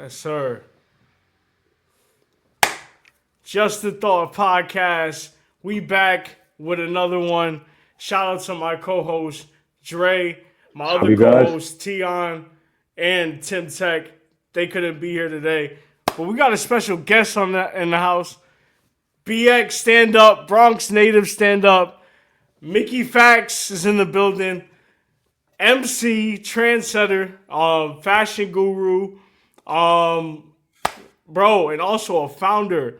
Yes, sir. Just the Thought Podcast. We back with another one. Shout out to my co-host Dre, my How other you guys? co-host Tion, and Tim Tech. They couldn't be here today, but we got a special guest on that in the house. BX stand up, Bronx native stand up. Mickey Factz is in the building. MC trendsetter, fashion guru, um, bro, and also a founder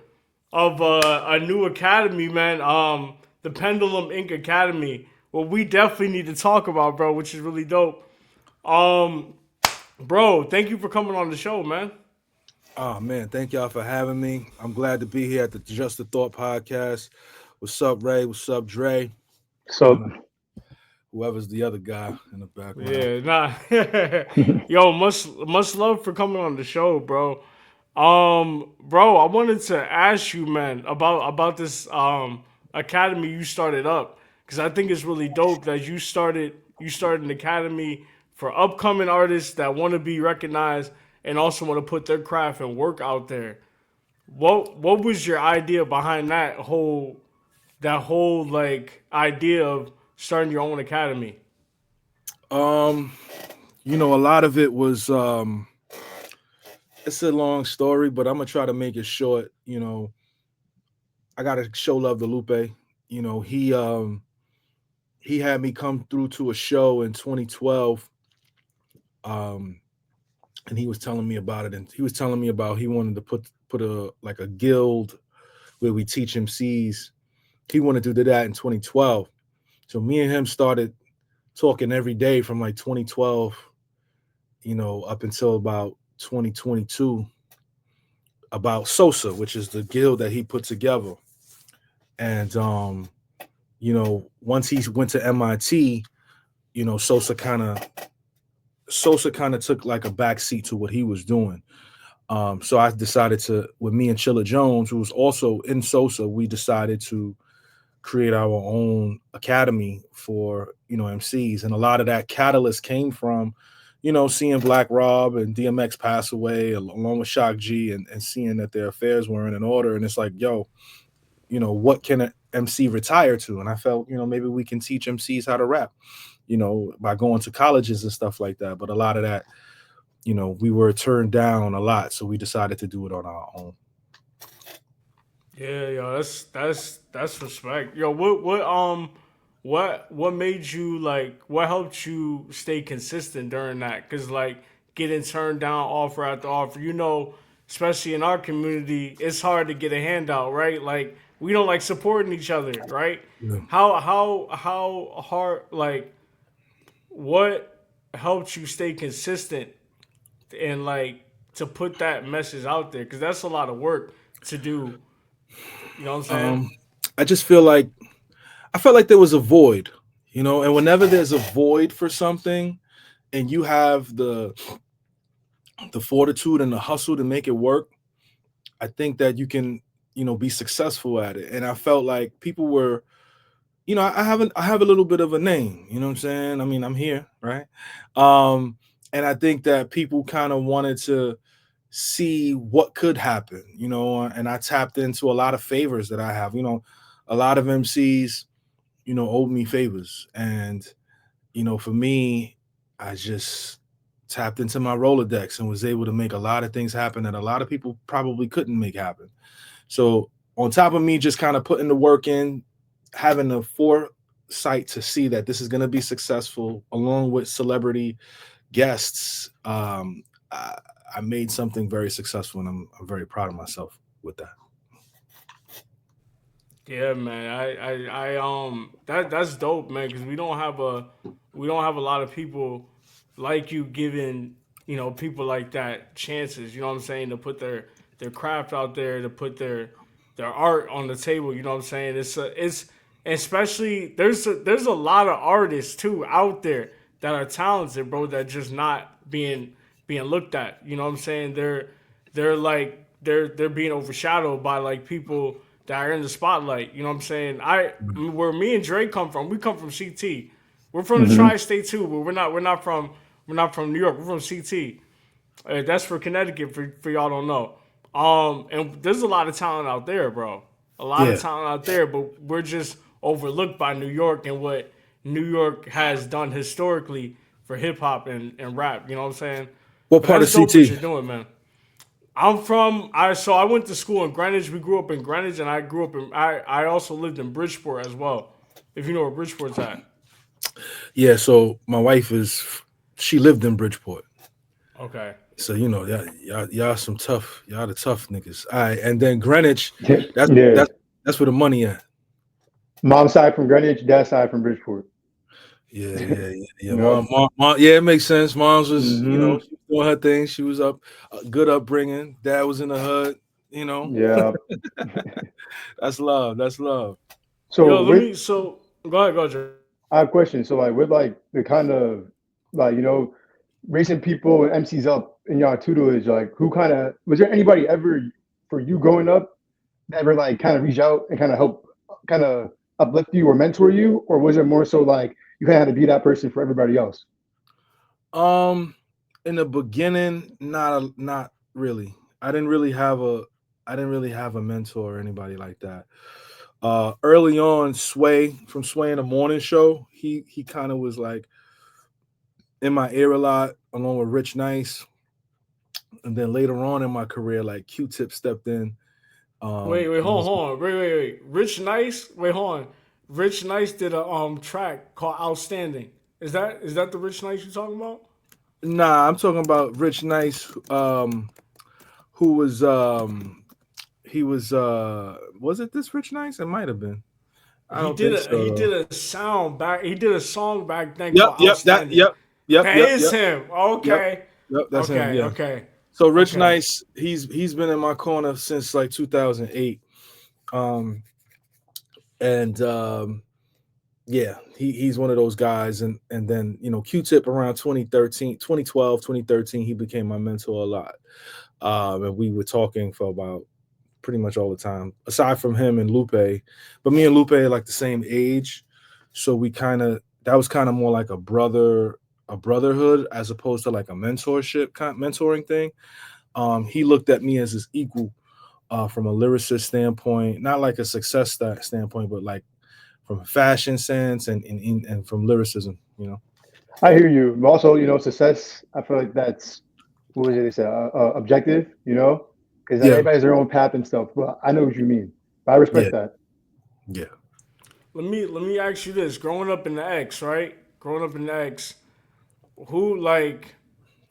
of a new academy, man. The Pendulum Ink Academy. What we definitely need to talk about, bro, which is really dope. Um, Bro, thank you for coming on the show, man. Oh man, thank y'all for having me. I'm glad to be here at the Just the Thought podcast. What's up, Ray? What's up, Dre? So, And whoever's the other guy in the background. Yeah, nah. Yo, much love for coming on the show, bro. Bro, I wanted to ask you, man, about this academy you started up because I think it's really dope that you started an academy for upcoming artists that want to be recognized and also want to put their craft and work out there. What was your idea behind that whole like idea of starting your own academy? Um, a lot of it was it's a long story, but I'm gonna try to make it short. I gotta show love to Lupe. He had me come through to a show in 2012. Um and he was telling me about it, and he was telling me about he wanted to put a like a guild where we teach MCs. He wanted to do that in 2012. So me and him started talking every day from like 2012, up until about 2022 about Sosa, which is the guild that he put together. And once he went to MIT, Sosa kind of took like a back seat to what he was doing. So I decided to, with me and Chilla Jones, who was also in Sosa, we decided to create our own academy for MCs, and a lot of that catalyst came from seeing Black Rob and DMX pass away along with Shock G, and seeing that their affairs weren't in order, and it's like, yo, what can an MC retire to? And I felt, maybe we can teach MCs how to rap, by going to colleges and stuff like that. But a lot of that, we were turned down a lot, so we decided to do it on our own. Yeah, yo, that's respect. Yo, what made you like? What helped you stay consistent during that? Cause like getting turned down offer after offer, especially in our community, it's hard to get a handout, right? Like we don't like supporting each other, right? Yeah. How hard like what helped you stay consistent and like to put that message out there? Cause that's a lot of work to do. You know what I'm saying? Um, I just I felt like there was a void, and whenever there's a void for something, and you have the fortitude and the hustle to make it work, I think that you can, be successful at it. And I felt like people were, I have a little bit of a name, you know what I'm saying? I mean, I'm here, right? And I think that people kind of wanted to see what could happen, and I tapped into a lot of favors that I have. A lot of MCs, owed me favors. And, for me, I just tapped into my Rolodex and was able to make a lot of things happen that a lot of people probably couldn't make happen. So on top of me just kind of putting the work in, having the foresight to see that this is going to be successful along with celebrity guests, I made something very successful, and I'm very proud of myself with that. Yeah, man. That's dope, man. Because we don't have a lot of people like you giving people like that chances. You know what I'm saying, to put their craft out there, to put their art on the table. You know what I'm saying? It's especially there's a lot of artists too out there that are talented, bro. That just not being looked at. You know what I'm saying? They're being overshadowed by like people that are in the spotlight. You know what I'm saying? Where me and Dre come from, we come from CT. We're from the hmm tri-state too, but we're not from New York. We're from CT. That's for Connecticut. For y'all don't know. And there's a lot of talent out there, bro. A lot of Yeah. talent out there, but we're just overlooked by New York and what New York has done historically for hip hop and rap. You know what I'm saying? What But part of that's dope what CT? you're doing, man. I'm from I went to school in Greenwich. We grew up in Greenwich, and I grew up in I also lived in Bridgeport as well. If you know where Bridgeport's at. Yeah. So my wife she lived in Bridgeport. Okay. So y'all some tough, y'all the tough niggas. All right, and then Greenwich, that's Yeah. that's that's where the money at. Mom's side from Greenwich, dad's side from Bridgeport. Yeah. You know. Yeah, it makes sense. Mom's was, Hmm. she was doing her thing. She was up, good upbringing. Dad was in the hood. You know, Yeah. that's love. That's love. So Yo, let with me. So go ahead, go, Jay. I have a question. So like with like the kind of like raising people and MCs up in your tutelage, like who kind of was there anybody ever for you growing up that ever like kind of reach out and kind of help kind of uplift you or mentor you, or was it more so like you kind of had to be that person for everybody else? Um, in the beginning, not really. I didn't really have a mentor or anybody like that. Early on, Sway from Sway in the Morning Show, he kind of was like in my ear a lot, along with Rich Nice. And then later on in my career, like Q-Tip stepped in. Wait, And hold on. Wait. Rich Nice. Wait, hold on. Rich Nice did a track called Outstanding. Is that the Rich Nice you're talking about? nah, I'm talking about Rich Nice, who was it this Rich Nice? It might have been. I He don't did think a so he though. did a sound back. He did a song back then Yep, called yep, that, Outstanding. That is yep, him. yep, Okay. yep. That's him. Okay. Yeah. Okay. So Rich Okay. Nice, he's been in my corner since like 2008. Um, and yeah, he's one of those guys. And then Q-Tip around 2013, 2012, 2013, he became my mentor a lot. And we were talking for about pretty much all the time, aside from him and Lupe. But me and Lupe are like the same age, so that was kind of more like a brotherhood as opposed to like a mentoring thing. He looked at me as his equal, from a lyricist standpoint, not like a success standpoint, but like from a fashion sense and from lyricism. I hear you. But also, success. I feel like that's what was it they say? Objective. Because Yeah, everybody has their own path and stuff. But I know what you mean. But I yeah, respect that. yeah. Let me ask you this: growing up in the X, right? Growing up in the X, who like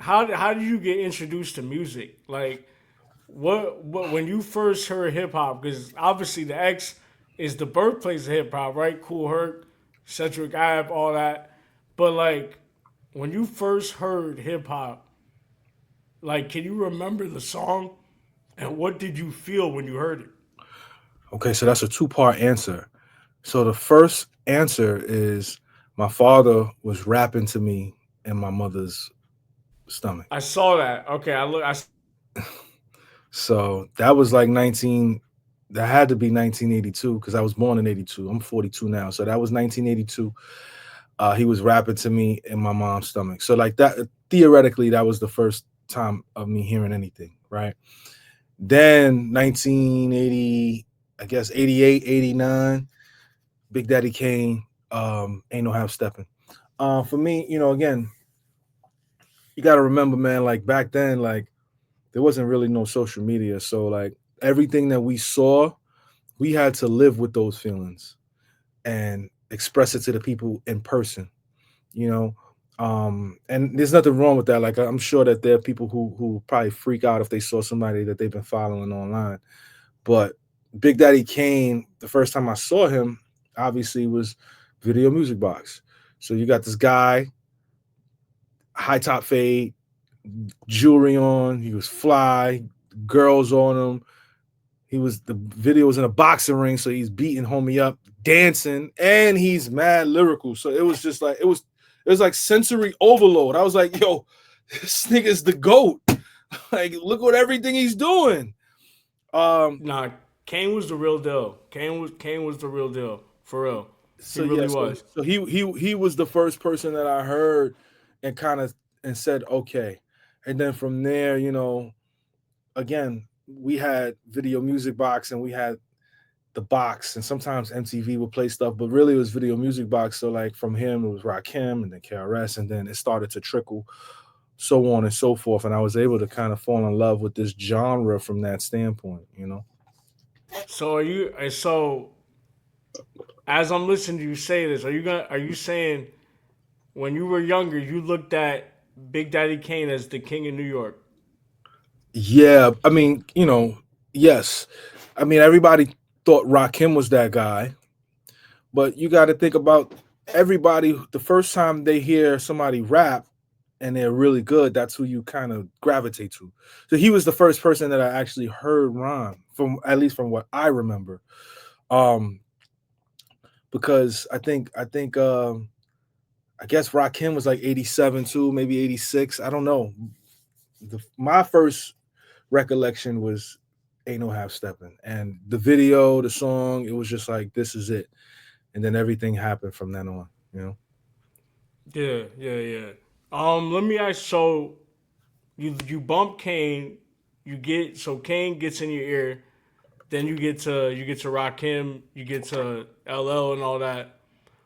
how did you get introduced to music? Like what when you first heard hip hop? Because obviously the X is the birthplace of hip hop, right? Cool Herc, Cedric Ave, all that. But like when you first heard hip hop, like can you remember the song and what did you feel when you heard it? Okay, so that's a two-part answer. So the first answer is my father was rapping to me in my mother's stomach. I saw that. Okay, I look. So that was like 19, that had to be 1982 because I was born in 82. I'm 42 now. So that was 1982. He was rapping to me in my mom's stomach. So like that, theoretically, that was the first time of me hearing anything, right? Then 1980, I guess 88, 89, Big Daddy Kane, Ain't No Half Stepping. For me, again, you got to remember, man, like back then, like there wasn't really no social media. So like everything that we saw, we had to live with those feelings and express it to the people in person, you know. And there's nothing wrong with that. Like I'm sure that there are people who probably freak out if they saw somebody that they've been following online. But Big Daddy Kane, the first time I saw him, obviously was Video Music Box. So you got this guy, high top fade, jewelry on. He was fly, girls on him. The video was in a boxing ring, so he's beating homie up, dancing, and he's mad lyrical. So it was just like it was like sensory overload. I was like, yo, this nigga's the GOAT. Like, look what everything he's doing. Nah, Kane was the real deal. Kane was the real deal for real. He So yeah, really so was. so he was the first person that I heard and kind of and said, okay. And then from there, you know, again, we had Video Music Box and we had the box, and sometimes MTV would play stuff, but really it was Video Music Box. So like from him, it was Rakim and then KRS, and then it started to trickle, so on and so forth. And I was able to kind of fall in love with this genre from that standpoint, you know. So as I'm listening to you say this, are you saying when you were younger you looked at Big Daddy Kane as the king of New York? Yeah, I mean, you know, yes. I mean, everybody thought Rakim was that guy, but you got to think about everybody. The first time they hear somebody rap and they're really good, that's who you kind of gravitate to. So he was the first person that I actually heard rhyme, from at least from what I remember. Um, because I guess Rakim was like 87 too, maybe 86. I don't know. My first recollection was Ain't No Half Stepping. And the video, the song, it was just like, this is it. And then everything happened from then on, you know? Yeah, yeah, yeah. Let me ask. So you bump Kane, Kane gets in your ear, then you get to Rakim, you get to LL and all that.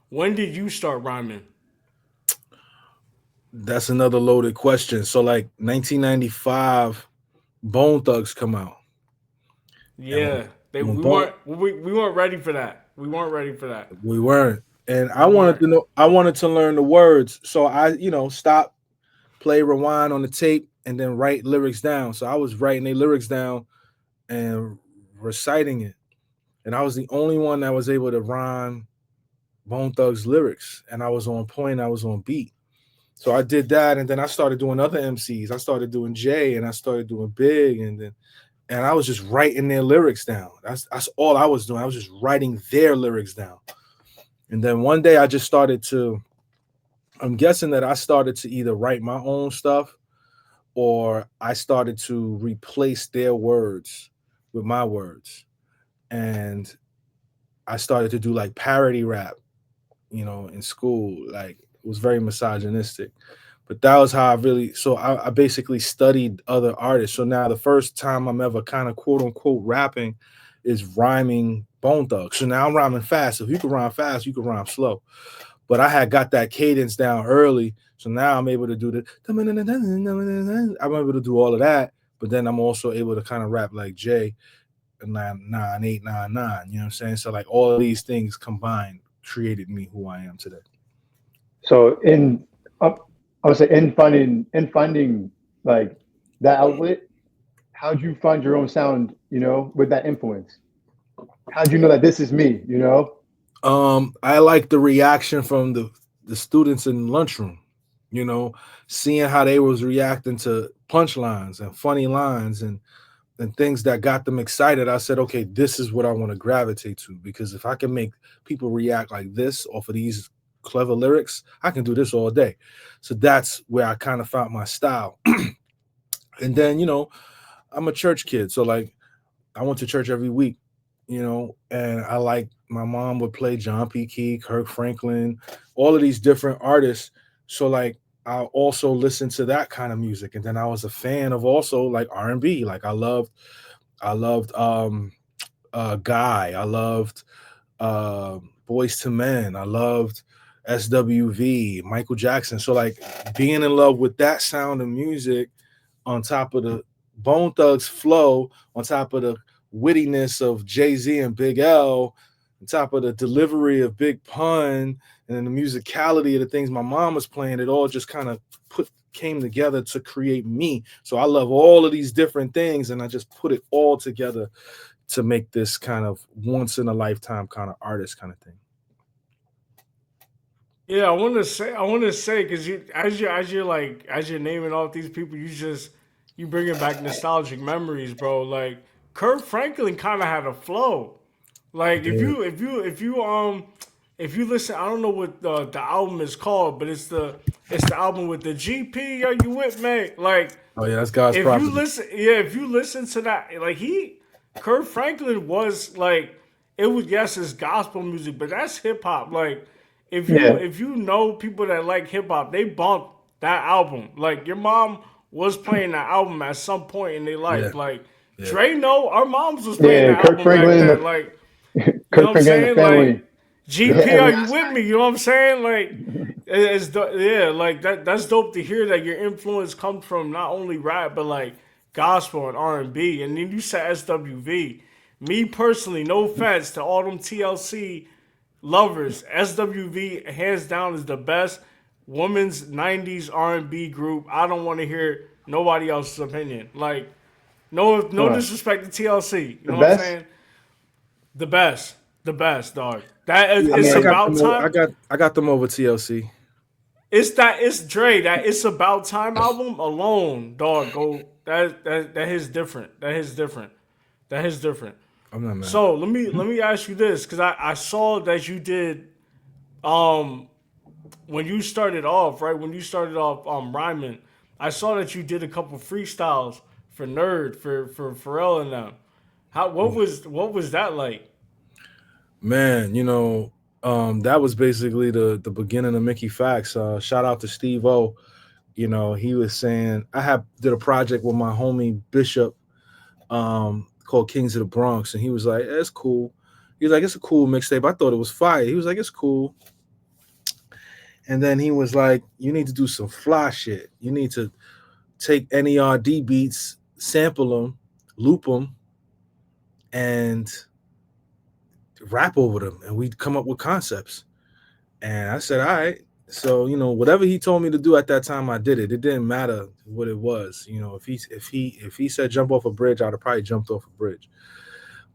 When did you start rhyming? That's another loaded question. So like 1995, Bone Thugs come out. And Yeah, when Bone we weren't ready for that. We weren't ready for that. we weren't. And We weren't. I wanted to learn the words. So I, stop, play, rewind on the tape, and then write lyrics down. So I was writing the lyrics down and reciting it. And I was the only one that was able to rhyme Bone Thugs lyrics. And I was on point, I was on beat. So I did that, and then I started doing other MCs. I started doing Jay, and I started doing Big, and I was just writing their lyrics down. That's all I was doing. I was just writing their lyrics down. And then one day I just started to, I'm guessing that I started to either write my own stuff or I started to replace their words with my words. And I started to do like parody rap, in school. Like it was very misogynistic. But that was how I basically studied other artists. So now the first time I'm ever kind of quote unquote rapping is rhyming Bone Thugs. So now I'm rhyming fast. If you can rhyme fast, you can rhyme slow. But I had got that cadence down early. So now I'm able to do the, I'm able to do all of that. But then I'm also able to kind of rap like Jay, 99899. You know what I'm saying? So like all of these things combined created me who I am today. So I would say in finding like that outlet, how'd you find your own sound, with that influence? How'd you know that this is me? I like the reaction from the students in the lunchroom, seeing how they was reacting to punchlines and funny lines and things that got them excited. I said, okay, this is what I want to gravitate to, because if I can make people react like this off of these clever lyrics, I can do this all day. So that's where I kind of found my style. And then, I'm a church kid. So like I went to church every week, and I like, my mom would play John P. Key, Kirk Franklin, all of these different artists. So like I also listened to that kind of music. And then I was a fan of also like R&B. Like I loved Guy. I loved Boys to Men. I loved SWV, Michael Jackson. So like being in love with that sound of music on top of the Bone Thugs flow, on top of the wittiness of Jay-Z and Big L, on top of the delivery of Big Pun, and then the musicality of the things my mom was playing, it all just kind of came together to create me. So I love all of these different things, and I just put it all together to make this kind of once in a lifetime kind of artist kind of thing. Yeah, I want to say, because as you're naming all these people, you bringing back nostalgic memories, bro. Like Kurt Franklin kind of had a flow. Like if you listen, I don't know what the album is called, but it's the album with the GP. Are you with me? Like Oh yeah, that's God's if property. if you listen to that, like Kurt Franklin was like, it was, yes, it's gospel music, but that's hip hop. Like Yeah. if you know people that like hip hop, they bump that album. Like your mom was playing that album at some point in their life. Yeah. Like Yeah. Dre, no, our moms was playing Yeah, that Kirk album Franklin, back then. Like, you know Kirk what I'm Franklin and the saying? family. Like, GP, Yeah, are you with me? You know what I'm saying? Like, yeah, like that's dope to hear that your influence comes from not only rap but like gospel and R&B. And then you said SWV. Me personally, no offense to all them TLC lovers, SWV hands down is the best women's '90s R&B group. I don't want to hear nobody else's opinion. Like, no disrespect to TLC. You the know what I'm best. saying? The best, dog. That is, Yeah, it's mean, about time. I got them over TLC. It's Dre. That It's About Time album alone, dog. Go that is different. That is different. I'm not mad. So let me ask you this, because I saw that you did when you started off, right? When you started off rhyming, I saw that you did a couple freestyles for Nerd, for Pharrell and them. What was that like? Man, that was basically the beginning of Mickey Factz. Shout out to Steve O. He was saying I did a project with my homie Bishop called Kings of the Bronx, and he was like, "It's cool." He was like, "It's a cool mixtape." I thought it was fire. He was like, "It's cool." And then he was like, "You need to do some fly shit. You need to take NERD beats, sample them, loop them, and rap over them, and we'd come up with concepts." And I said, all right. So, whatever he told me to do at that time, I did it. It didn't matter what it was. If he said jump off a bridge, I'd have probably jumped off a bridge.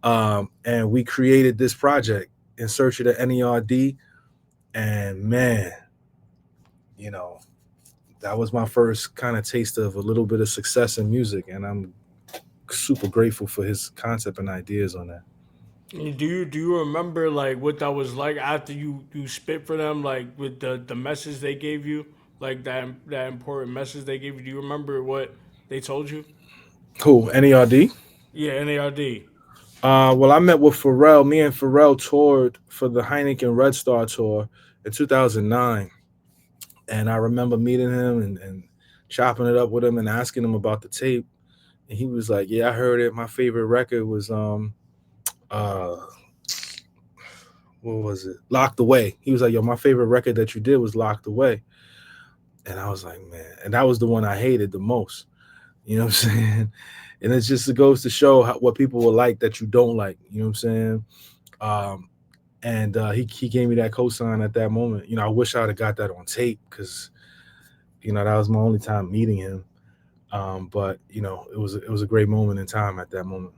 And we created this project in search of the NERD. And man, that was my first kind of taste of a little bit of success in music. And I'm super grateful for his concept and ideas on that. Do you remember like what that was like after you spit for them, like with the message they gave you, like that important message they gave you? Do you remember what they told you? Cool. NERD? Yeah, NARD. Well, I met with Pharrell. Me and Pharrell toured for the Heineken Red Star tour in 2009. And I remember meeting him and chopping it up with him and asking him about the tape. And he was like, yeah, I heard it. My favorite record was what was it? Locked Away. He was like, yo, my favorite record that you did was Locked Away. And I was like, man, and that was the one I hated the most. You know what I'm saying? And it goes to show what people will like that you don't like. You know what I'm saying? And he gave me that cosign at that moment. I wish I would have got that on tape because, that was my only time meeting him. But it was a great moment in time at that moment.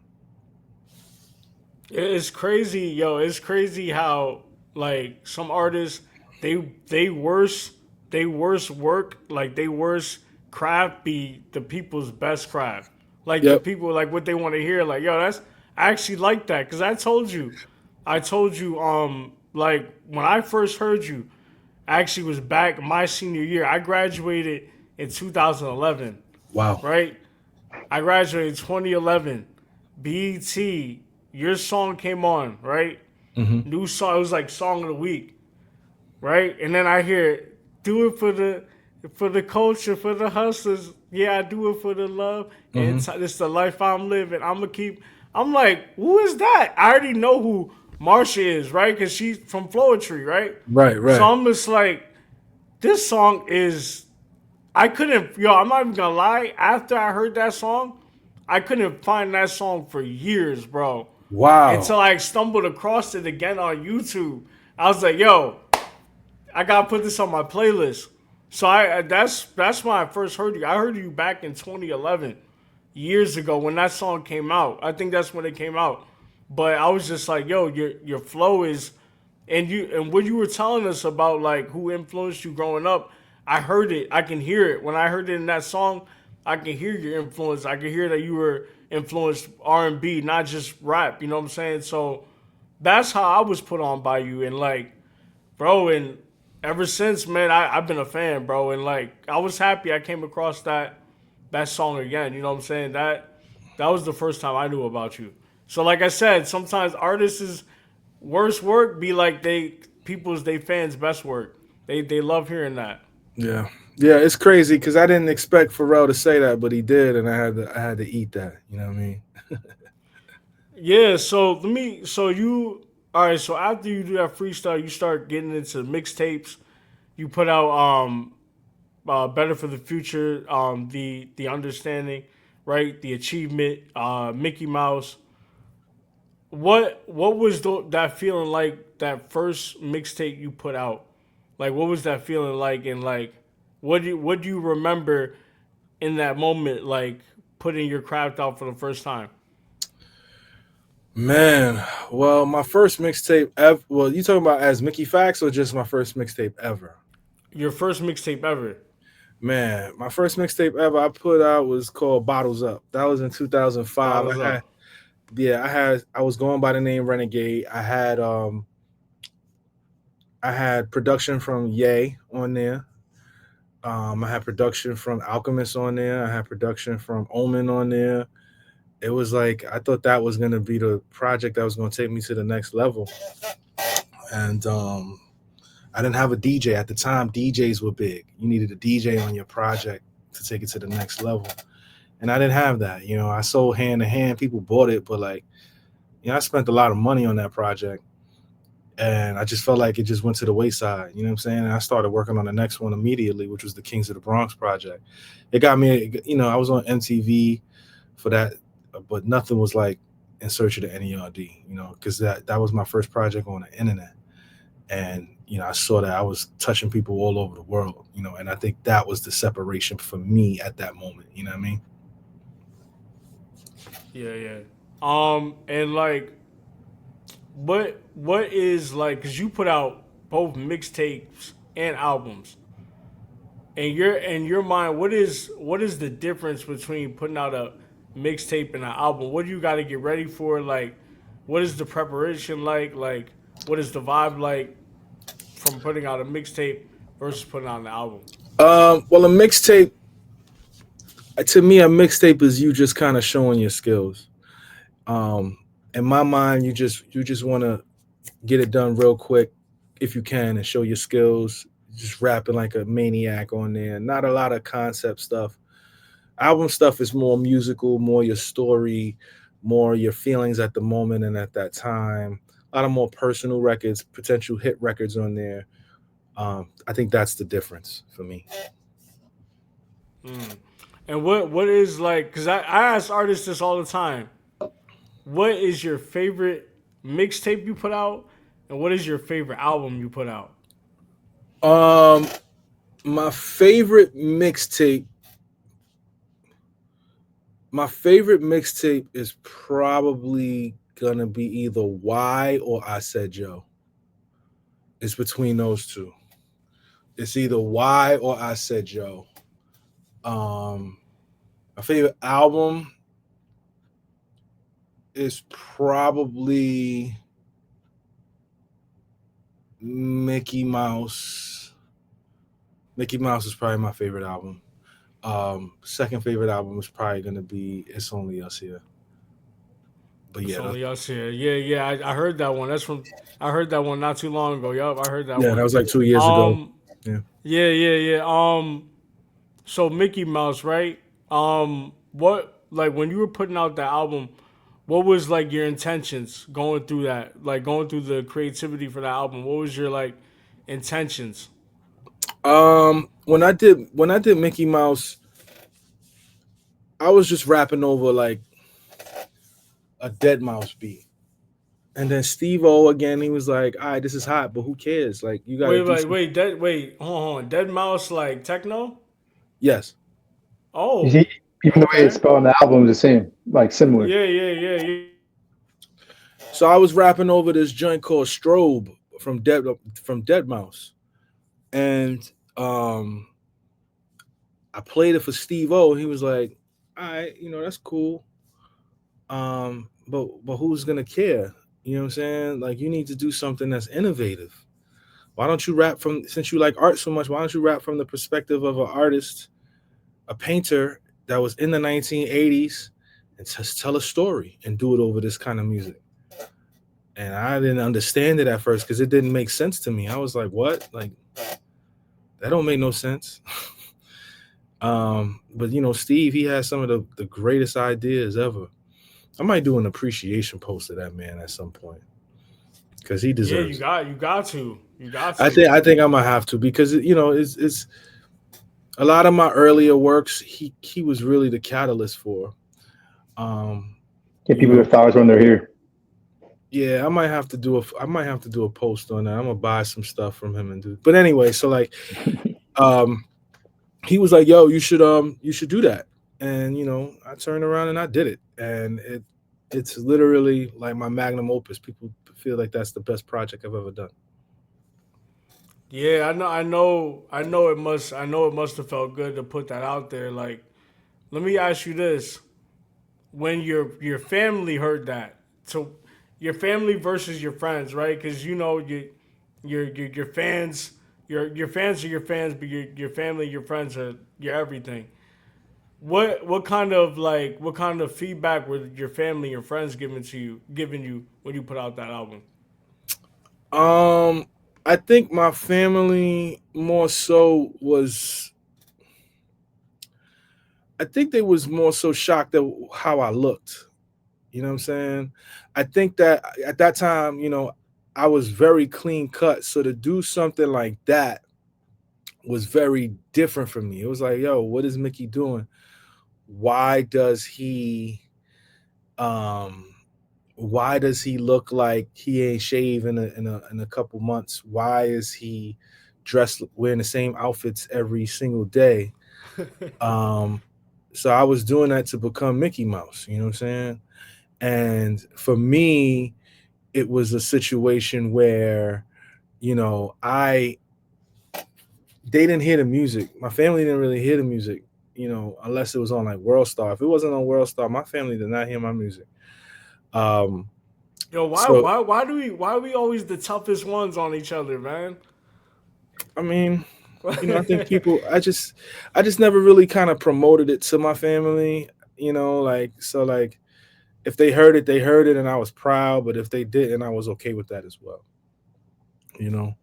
It's crazy, yo. It's crazy how like some artists they worst work, like they worst craft be the people's best craft. Like the people, like what they want to hear. Like, yo, I actually like that because I told you, like when I first heard you, I actually was back my senior year. I graduated in 2011. Wow. Right? I graduated in 2011. BET, your song came on, right? Mm-hmm. New song, it was like song of the week, right? And then I hear, do it for the culture, for the hustlers. Yeah, I do it for the love. And it's the life I'm living. I'm like, who is that? I already know who Marsha is, right? Because she's from Floetry, right? Right. So I'm just like, this song is, I'm not even gonna lie. After I heard that song, I couldn't find that song for years, bro. Wow. Until I stumbled across it again on YouTube. I was like, yo, I gotta put this on my playlist. So that's when I first heard you. I heard you back in 2011, years ago when that song came out. I think that's when it came out. But I was just like, yo, your flow is, and what you were telling us about like who influenced you growing up, I heard it. I can hear it. When I heard it in that song, I can hear your influence. I can hear that you were influenced R&B, not just rap. You know what I'm saying? So that's how I was put on by you. And like, bro, and ever since, man, I've been a fan, bro. And like, I was happy I came across that song again. You know what I'm saying? That was the first time I knew about you. So like I said, sometimes artists' worst work be like they fans' best work. They love hearing that. Yeah, yeah, it's crazy because I didn't expect Pharrell to say that, but he did, and I had to eat that. You know what I mean? Yeah, so let me. So you, all right. So after you do that freestyle, you start getting into mixtapes. You put out better for the future, the understanding, right? The achievement, Mickey Mouse. What was that feeling like? That first mixtape you put out, like what was that feeling like? And like, what do you remember in that moment, like putting your craft out for the first time? Man, well, my first mixtape ever. Well, you talking about as Mickey Factz or just my first mixtape ever? Your first mixtape ever. Man, my first mixtape ever I put out was called Bottles Up. That was in 2005. Bottles up. I was going by the name Renegade. I had production from Ye on there. I had production from Alchemist on there. I had production from Omen on there. It was like I thought that was gonna be the project that was gonna take me to the next level. And I didn't have a DJ at the time. DJs were big. You needed a DJ on your project to take it to the next level. And I didn't have that. You know, I sold hand to hand. People bought it, but like, you know, I spent a lot of money on that project. And I just felt like it just went to the wayside. You know what I'm saying? And I started working on the next one immediately, which was the Kings of the Bronx project. It got me, you know, I was on MTV for that, but nothing was like In Search of the NERD, you know, because that was my first project on the internet. And, you know, I saw that I was touching people all over the world, you know, and I think that was the separation for me at that moment. You know what I mean? Yeah, yeah. And like, what is like? Cause you put out both mixtapes and albums. In your mind, what is the difference between putting out a mixtape and an album? What do you got to get ready for? Like, what is the preparation like? Like, what is the vibe like from putting out a mixtape versus putting out an album? Well, a mixtape, to me, a mixtape is you just kind of showing your skills. Um, in my mind, you just want to get it done real quick if you can and show your skills. Just rapping like a maniac on there. Not a lot of concept stuff. Album stuff is more musical, more your story, more your feelings at the moment and at that time. A lot of more personal records, potential hit records on there. I think that's the difference for me. Mm. And what is like? Because I ask artists this all the time. What is your favorite mixtape you put out, and what is your favorite album you put out? Um, my favorite mixtape, my favorite mixtape is probably gonna be either Why or I Said Joe. It's between those two. It's either Why or I Said Joe. Um, my favorite album is probably Mickey Mouse. Mickey Mouse is probably my favorite album. Second favorite album is probably gonna be It's Only Us Here. But It's yeah, only us here. Yeah, yeah. I heard that one. That's from. I heard that one not too long ago. Yup, I heard that that one. was like 2 years ago. Um, Yeah. yeah, yeah, yeah. So Mickey Mouse, right? What like when you were putting out that album? What was like your intentions going through that? Like going through the creativity for that album. What was your like intentions? When I did Mickey Mouse, I was just rapping over like a Dead Mouse beat. And then Steve O again, he was like, all right, this is hot, but who cares? Like you gotta Wait, do wait, some. wait. Hold on. Dead Mouse like techno? Yes. You see, Oh, even the way it's okay. spelled on the album is the same, like similar. Yeah, yeah, yeah, yeah. So I was rapping over this joint called Strobe from Dead Mouse. And I played it for Steve O. He was like, all right, you know, that's cool. But who's gonna care? You know what I'm saying? Like you need to do something that's innovative. Why don't you rap from since you like art so much, why don't you rap from the perspective of an artist, a painter that was in the 1980s and just tell a story and do it over this kind of music? And I didn't understand it at first because it didn't make sense to me. I was like, what? Like That don't make no sense. But you know, Steve, he has some of the greatest ideas ever. I might do an appreciation post of that man at some point because he Yeah, deserves it. you got I to. think I'm gonna have to because you know it's a lot of my earlier works. He was really the catalyst for. Um, Get you people their know, flowers when they're here. yeah, I might have to do a post on that. I'm gonna buy some stuff from him and do. But anyway, so like, um, he was like, "Yo, you should do that." And you know, I turned around and I did it, and it's literally like my magnum opus. People feel like that's the best project I've ever done. Yeah, I know it must have felt good to put that out there. Like, let me ask you this: when your family heard that, so your family versus your friends, right? Because you know your fans, your fans are your fans, but your family, your friends are your everything. What kind of feedback were your family, your friends giving you when you put out that album? Um, I think my family more so was. I think they was more so shocked at how I looked. You know what I'm saying? I think that at that time, you know, I was very clean cut. So to do something like that was very different for me. It was like, yo, what is Mickey doing? Why does he um why does he look like he ain't shaved in a couple months? Why is he dressed wearing the same outfits every single day? Um so I was doing that to become Mickey Mouse, you know what I'm saying? And for me, it was a situation where, you know, I they didn't hear the music. My family didn't really hear the music, you know, unless it was on like World Star. If it wasn't on World Star, my family did not hear my music. Um, Yo, so why are we always the toughest ones on each other, man? I mean, you know, I think people I just never really kind of promoted it to my family, you know, like so like if they heard it and I was proud, but if they didn't, I was okay with that as well, you know.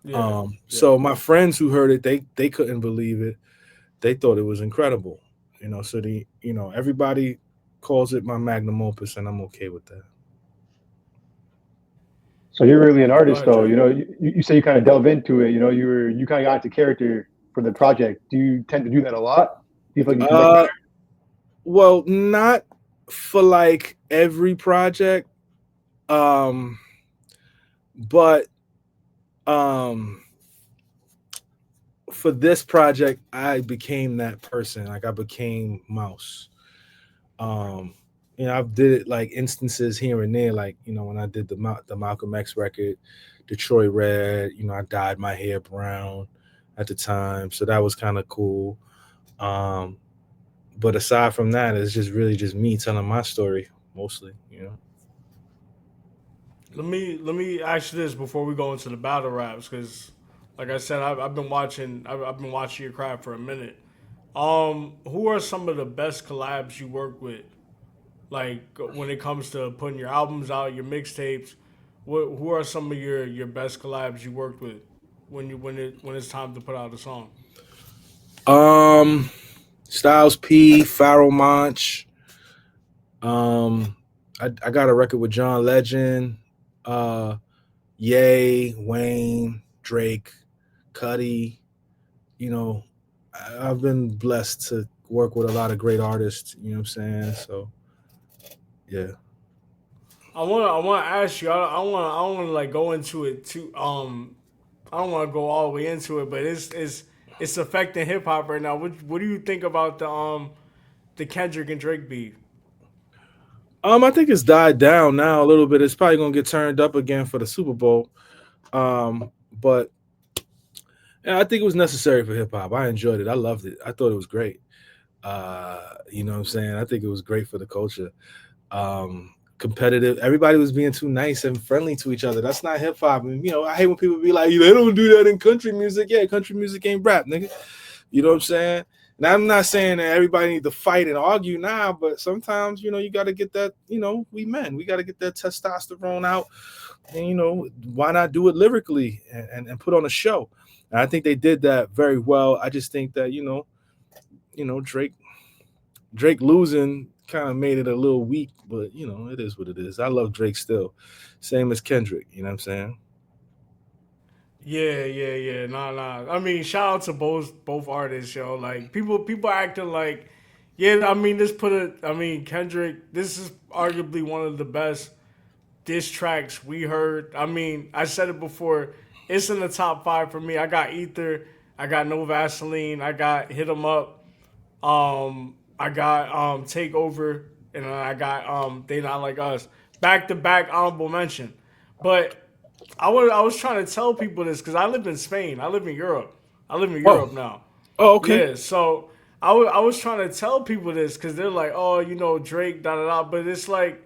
Yeah, yeah. So my friends who heard it, they couldn't believe it. They thought it was incredible, you know. So you know, everybody calls it my magnum opus, and I'm okay with that. So you're really an Go artist, ahead, though. Dre. You say you kind of delve into it. You kind of got into character for the project. Do you tend to do that a lot? Do you feel like you connect Uh, well, not for like every project, um, but um, for this project, I became that person. Like I became MauSe. Um, you know, I've did it like instances here and there. Like you know, when I did the Malcolm X record, Detroit Red. You know, I dyed my hair brown at the time, so that was kind of cool. Um, but aside from that, it's just really just me telling my story mostly. You know. Let me ask you this before we go into the battle raps, because like I said, I've been watching your craft for a minute. Who are some of the best collabs you work with? Like when it comes to putting your albums out, your mixtapes, who are some of your best collabs you worked with when it's time to put out a song? Um, Styles P, Pharrell Monch. Um, I got a record with John Legend, uh, Ye, Wayne, Drake, Cuddy. You know, I've been blessed to work with a lot of great artists. You know what I'm saying? So yeah. I want to ask you. I want to like go into it too. I don't want to go all the way into it, but it's affecting hip hop right now. What do you think about the Kendrick and Drake beef? I think it's died down now a little bit. It's probably gonna get turned up again for the Super Bowl. But yeah, I think it was necessary for hip hop. I enjoyed it. I loved it. I thought it was great. You know what I'm saying? I think it was great for the culture. Competitive. Everybody was being too nice and friendly to each other. That's not hip hop. And you know, I hate when people be like, they don't do that in country music. Yeah, country music ain't rap, nigga. You know what I'm saying? And I'm not saying that everybody need to fight and argue now, but sometimes, you know, you got to get that, you know, we men, we got to get that testosterone out. And, you know, why not do it lyrically and put on a show? And I think they did that very well. I just think that Drake losing kind of made it a little weak, but it is what it is. I love Drake still, same as Kendrick. You know what I'm saying? Yeah. Nah. I mean, shout out to both artists, yo. Like people acting like, yeah. I mean, I mean, Kendrick. This is arguably one of the best diss tracks we heard. I mean, I said it before. It's in the top 5 for me. I got Ether. I got No Vaseline. I got Hit 'Em Up. I got Take Over, and then I got They Not Like Us. Back to back honorable mention. But I was trying to tell people this because I live in Spain. I live in Europe. I live in Oh, Europe now. oh, okay. Yeah, so I was trying to tell people this because they're like, oh, Drake, da da da. But it's like,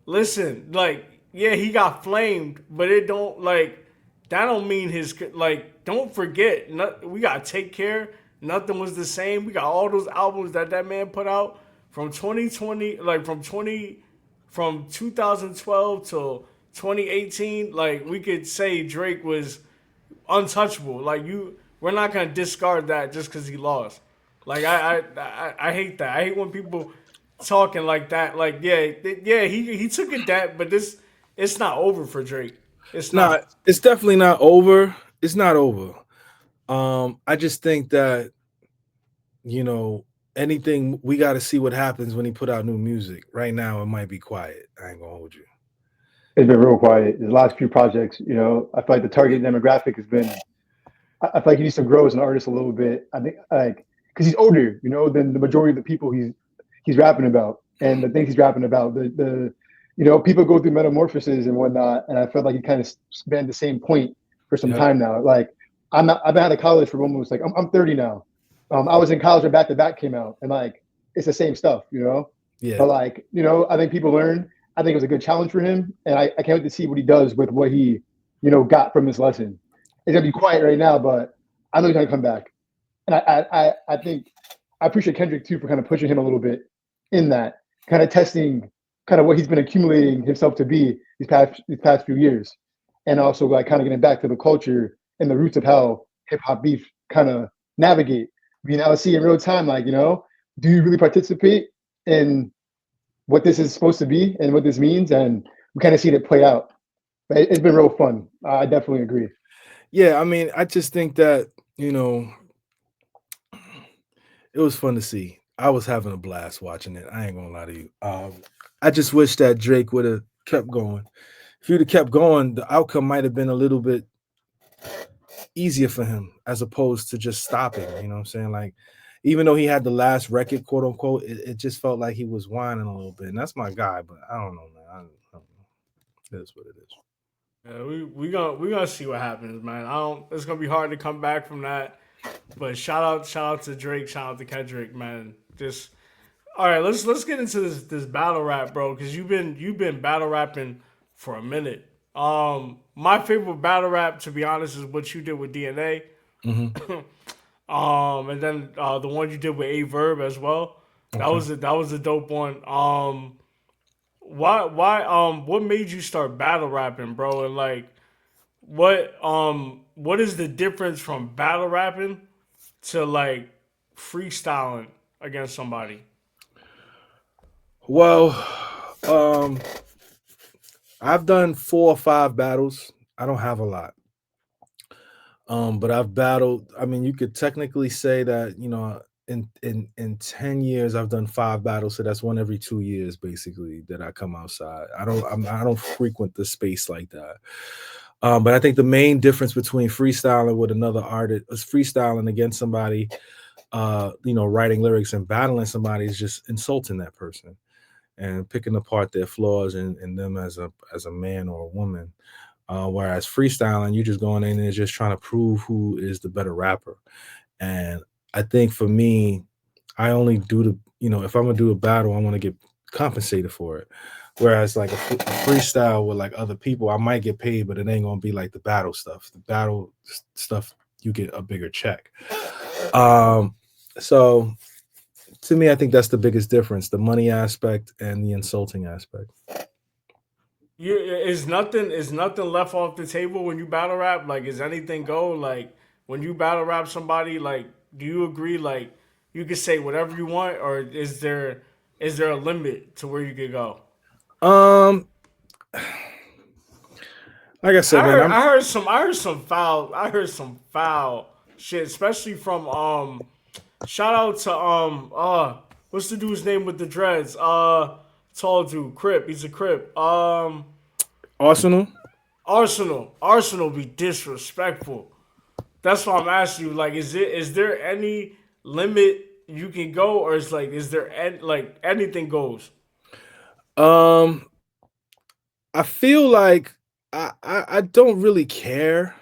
listen, like, yeah, he got flamed, but it don't like that don't mean his like. Don't forget, we got Take Care. Nothing was the same. We got all those albums that man put out from 2020, like from 2012 till 2018. Like we could say Drake was untouchable. We're not gonna discard that just because he lost. Like I hate that. I hate when people talking like that. Like yeah, he took it that, but it's not over for Drake. It's Nah, not. it's definitely not over. It's not over. I just think that anything, we got to see what happens when he put out new music. Right now, it might be quiet. I ain't gonna hold you. It's been real quiet. The last few projects, I feel like the target demographic has been. I feel like he needs to grow as an artist a little bit. I think like because he's older, than the majority of the people he's rapping about, and the things he's rapping about. People go through metamorphoses and whatnot, and I felt like he kind of spanned the same point for some Yep. time now. Like I've been out of college for almost like I'm 30 now. I was in college when Back to Back came out, and like it's the same stuff. Yeah. But like I think people learn. I think it was a good challenge for him, and I can't wait to see what he does with what he got from this lesson. It's gonna be quiet right now, but I know he's gonna come back. And I think I appreciate Kendrick too for kind of pushing him a little bit in that kind of testing kind of what he's been accumulating himself to be these past few years, and also like kind of getting back to the culture and the roots of how hip hop beef kind of navigate. We now see in real time, like do you really participate in what this is supposed to be and what this means, and we kind of seen it play out. But it's been real fun. I definitely agree. Yeah, I mean, I just think that, it was fun to see. I was having a blast watching it. I ain't gonna lie to you. I just wish that Drake would have kept going. If he'd have kept going, the outcome might have been a little bit easier for him as opposed to just stopping. You know what I'm saying? Like, even though he had the last record, quote unquote, it just felt like he was whining a little bit. And that's my guy, but I don't know, man. I don't know. That's what it is. Yeah, we gonna see what happens, man. I don't. It's gonna be hard to come back from that. But shout out to Drake, shout out to Kendrick, man. Just all right. Let's get into this battle rap, bro, because you've been battle rapping for a minute. My favorite battle rap, to be honest, is what you did with DNA. Mm-hmm. And then the one you did with A Verb as well. Okay. That was a dope one. What made you start battle rapping, bro? And like what is the difference from battle rapping to like freestyling against somebody? Well, um, I've done 4 or 5 battles. I don't have a lot. But I've battled. I mean, you could technically say that, in 10 years I've done 5 battles, so that's one every 2 years basically that I come outside. I don't frequent the space like that. But I think the main difference between freestyling with another artist is freestyling against somebody, writing lyrics, and battling somebody is just insulting that person and picking apart their flaws and them as a man or a woman. Whereas freestyling, you just going in and just trying to prove who is the better rapper. And I think for me, I only do if I'm gonna do a battle, I want to get compensated for it. Whereas like a freestyle with like other people, I might get paid, but it ain't gonna be like the battle stuff. The battle stuff, you get a bigger check. So to me, I think that's the biggest difference: the money aspect and the insulting aspect. Is nothing left off the table when you battle rap? Like, is anything go? Like, when you battle rap somebody, like, do you agree? Like, you can say whatever you want, or is there a limit to where you could go? Um, like I said, I man, heard I'm I heard some I heard some foul I heard some foul shit, especially from shout out to what's the dude's name with the dreads? Tall dude, Crip. He's a Crip. Arsenal. Arsenal be disrespectful. That's why I'm asking you. Like, is there any limit you can go, or is there like anything goes? Um, I feel like I don't really care,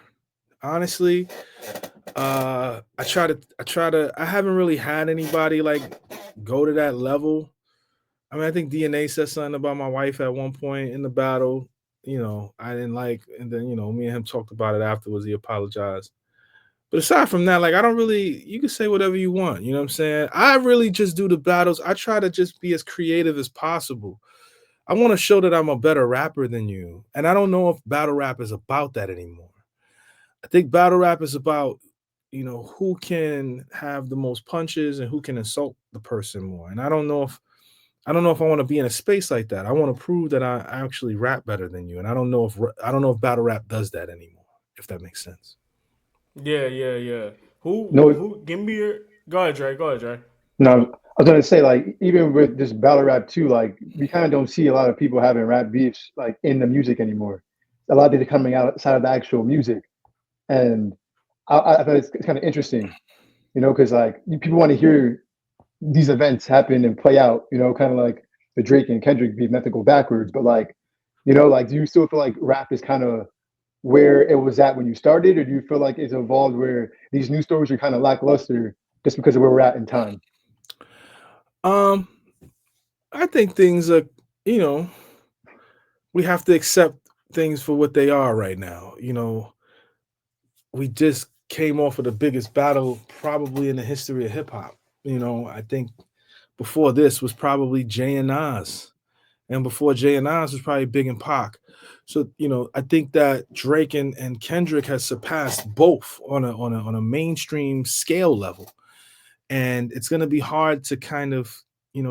honestly. I haven't really had anybody like go to that level. I mean, I think DNA said something about my wife at one point in the battle. I didn't like, and then me and him talked about it afterwards. He apologized. But aside from that, like I don't really, you can say whatever you want. You know what I'm saying? I really just do the battles. I try to just be as creative as possible. I want to show that I'm a better rapper than you. And I don't know if battle rap is about that anymore. I think battle rap is about, who can have the most punches and who can insult the person more. And I don't know if I want to be in a space like that. I want to prove that I actually rap better than you. And I don't know if battle rap does that anymore, if that makes sense. Yeah, yeah, yeah. Who No, who? Give me your. Go ahead, Dre. Go ahead, Dre. no, I was gonna say like even with this battle rap too, like we kind of don't see a lot of people having rap beefs like in the music anymore. A lot of it is coming outside of the actual music, and I thought it's kind of interesting, because like people want to hear these events happen and play out, kind of like the Drake and Kendrick beef, not to go backwards, but like, like do you still feel like rap is kind of where it was at when you started, or do you feel like it's evolved where these new stories are kind of lackluster just because of where we're at in time? Um, I think things are, you know, we have to accept things for what they are right now. We just came off of the biggest battle probably in the history of hip hop. I think before this was probably Jay and Nas, and before Jay and Nas was probably Big and Pac. So I think that Drake and Kendrick has surpassed both on a mainstream scale level, and it's going to be hard to kind of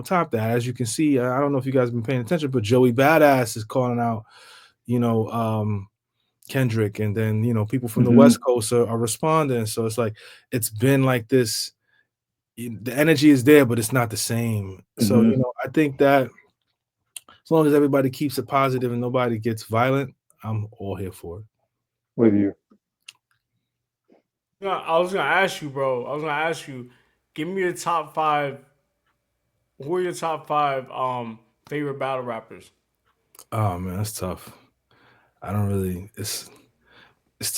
top that. As you can see, I don't know if you guys have been paying attention, but Joey Badass is calling out you know Kendrick, and then people from the Mm-hmm. West Coast are responding. So it's like it's been like this. The energy is there, but it's not the same. So Mm-hmm. I think that as long as everybody keeps it positive and nobody gets violent, I'm all here for it. With you. No, I was gonna ask you, bro. I was gonna ask you. Give me your top five. Who are your top five favorite battle rappers? Oh man, that's tough. I don't really. It's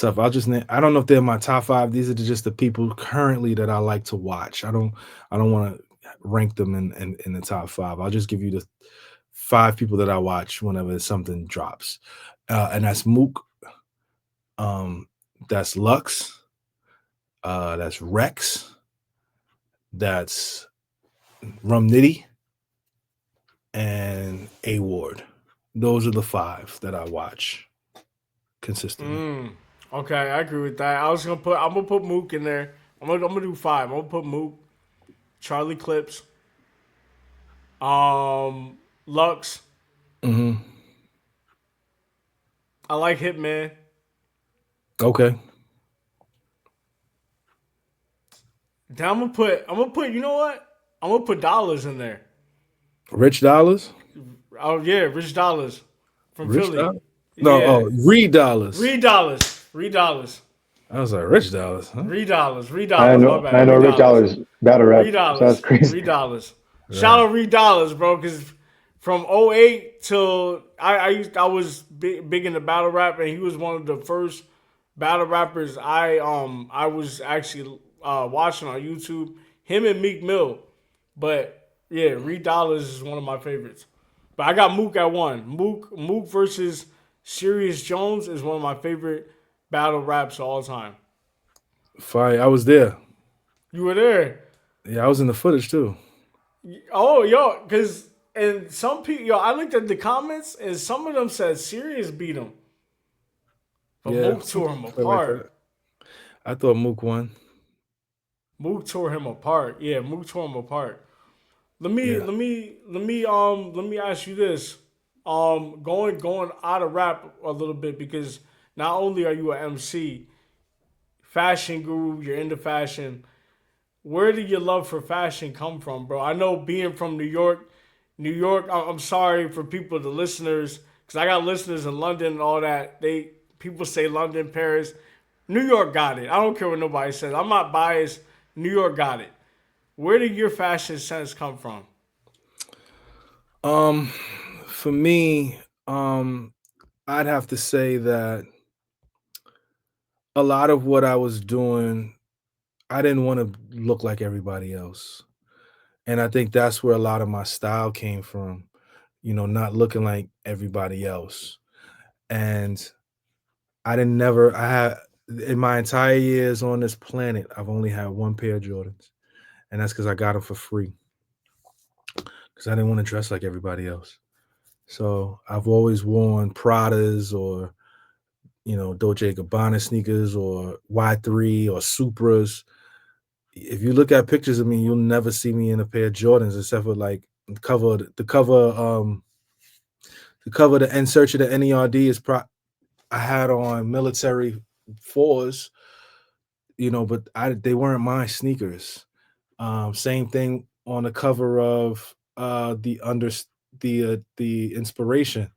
tough. I don't know if they're my top five. These are just the people currently that I like to watch. I don't want to rank them in the top five. I'll just give you the five people that I watch whenever something drops. And that's Mook, um, that's Lux, that's Rex, that's Rum Nitty, and A Ward. Those are the five that I watch consistently. Okay, I agree with that. I'm gonna put Mook in there. I'm gonna do five. I'm gonna put Mook, Charlie Clips, Lux. Hmm. I like Hitman. Okay. Then I'm gonna put you know what? I'm gonna put Dollars in there. Rich Dollars. Oh yeah, Rich Dollars from Rich Philly. Dollars. No. Yeah, Oh, Reed Dollars. Reed Dollars, Reed Dollars, I was like Rich Dollars. Huh? Reed Dollars, Reed I Dollars. My know, I bad, know Reed Rick Dollars, Dollars battle rap. Reed So that's Dollars, crazy. Reed Dollars. Shout Right. out Reed Dollars, bro, because from '08 till I was big into battle rap, and he was one of the first battle rappers I was actually watching on YouTube. Him and Meek Mill, but yeah, Reed Dollars is one of my favorites. But I got Mook at one. Mook versus Sirius Jones is one of my favorite battle raps of all time. Fire. I was there. You were there. Yeah, I was in the footage too. Oh, yo, because And some people, yo, I looked at the comments, and some of them said Sirius beat him, but Yeah, Mook some tore him people feel like that. apart. I thought Mook won. Mook tore him apart. Yeah, Mook tore him apart. Let me Yeah. let me let me let me ask you this. Going out of rap a little bit because not only are you an MC, fashion guru, you're into fashion. Where did your love for fashion come from, bro? I know being from New York, New York. I'm sorry for people, the listeners, because I got listeners in London and all that. They people say London, Paris, New York got it. I don't care what nobody says. I'm not biased. New York got it. Where did your fashion sense come from? Um, for me, I'd have to say that a lot of what I was doing, I didn't want to look like everybody else. And I think that's where a lot of my style came from, not looking like everybody else. And I had, in my entire years on this planet, I've only had one pair of Jordans. And that's because I got them for free because I didn't want to dress like everybody else. So I've always worn Pradas or, Dolce & Gabbana sneakers or Y3 or Supras. If you look at pictures of me, you'll never see me in a pair of Jordans except for like the cover, the end search of the NERD I had on military fours, but they weren't my sneakers. Same thing on the cover of the inspiration.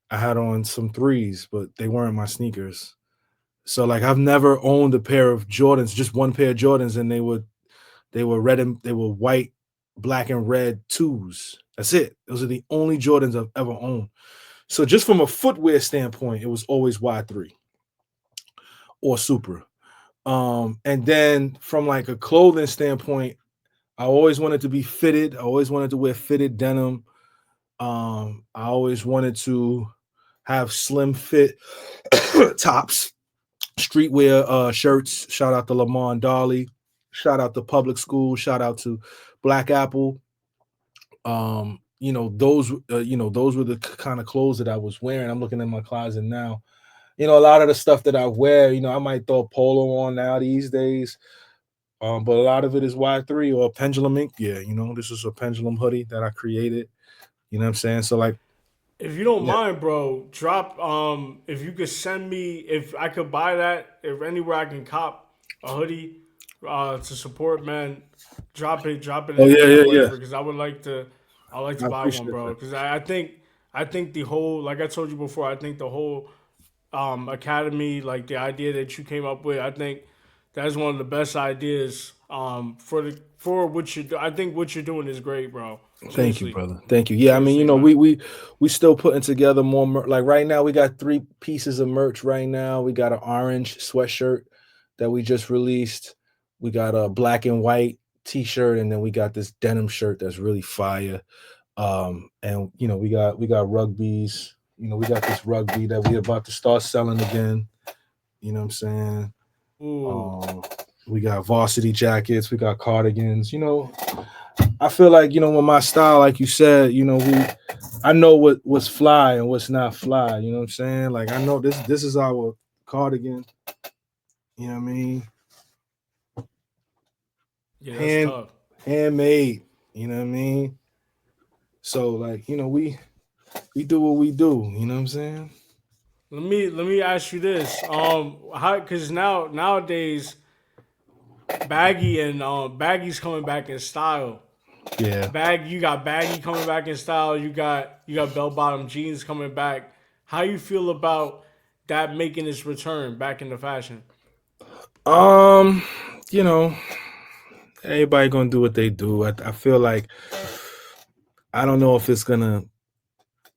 I had on some threes, but they weren't my sneakers. So like I've never owned a pair of Jordans, just one pair of Jordans, and they were white, black, and red twos. That's it. Those are the only Jordans I've ever owned. So just from a footwear standpoint, it was always Y3 or Super. And then from like a clothing standpoint, I always wanted to be fitted. I always wanted to wear fitted denim. I always wanted to have slim fit tops, streetwear shirts. Shout out to Lamar and Dolly. Shout out to Public School. Shout out to Black Apple. Those were the kind of clothes that I was wearing. I'm looking at my closet now. A lot of the stuff that I wear, I might throw a polo on now these days. But a lot of it is Y3 or Pendulum Ink. Yeah, this is a Pendulum hoodie that I created. You know what I'm saying? So like, If you don't yeah, mind, bro, drop if you could send me if I could buy that, if anywhere I can cop a hoodie to support, man, drop it oh in yeah, there, yeah, yeah. whatever, because I like to I buy one, appreciate bro. that. Because I think the whole, like I told you before, I think the whole academy, like the idea that you came up with, I think that's one of the best ideas for what you do. I think what you're doing is great, bro. Thank you, Seriously, brother. Thank you. Yeah, I mean, seriously, man. we still putting together more like right now we got 3 pieces of merch right now. We got an orange sweatshirt that we just released. We got a black and white t-shirt, and then we got this denim shirt that's really fire. And we got rugbies. We got this rugby that we about to start selling again. You know what I'm saying? Ooh, We got varsity jackets, we got cardigans. I feel like, with my style, like you said, I know what's fly and what's not fly. You know what I'm saying? Like I know this is our cardigan. You know what I mean? yeah, that's Hand tough. handmade. You know what I mean? So like, we do what we do. You know what I'm saying? Let me ask you this. How because nowadays baggy's coming back in style. Yeah. You got baggy coming back in style. You got bell bottom jeans coming back. How you feel about that making its return back into fashion? Um, you know, everybody gonna do what they do. I feel like I don't know if it's gonna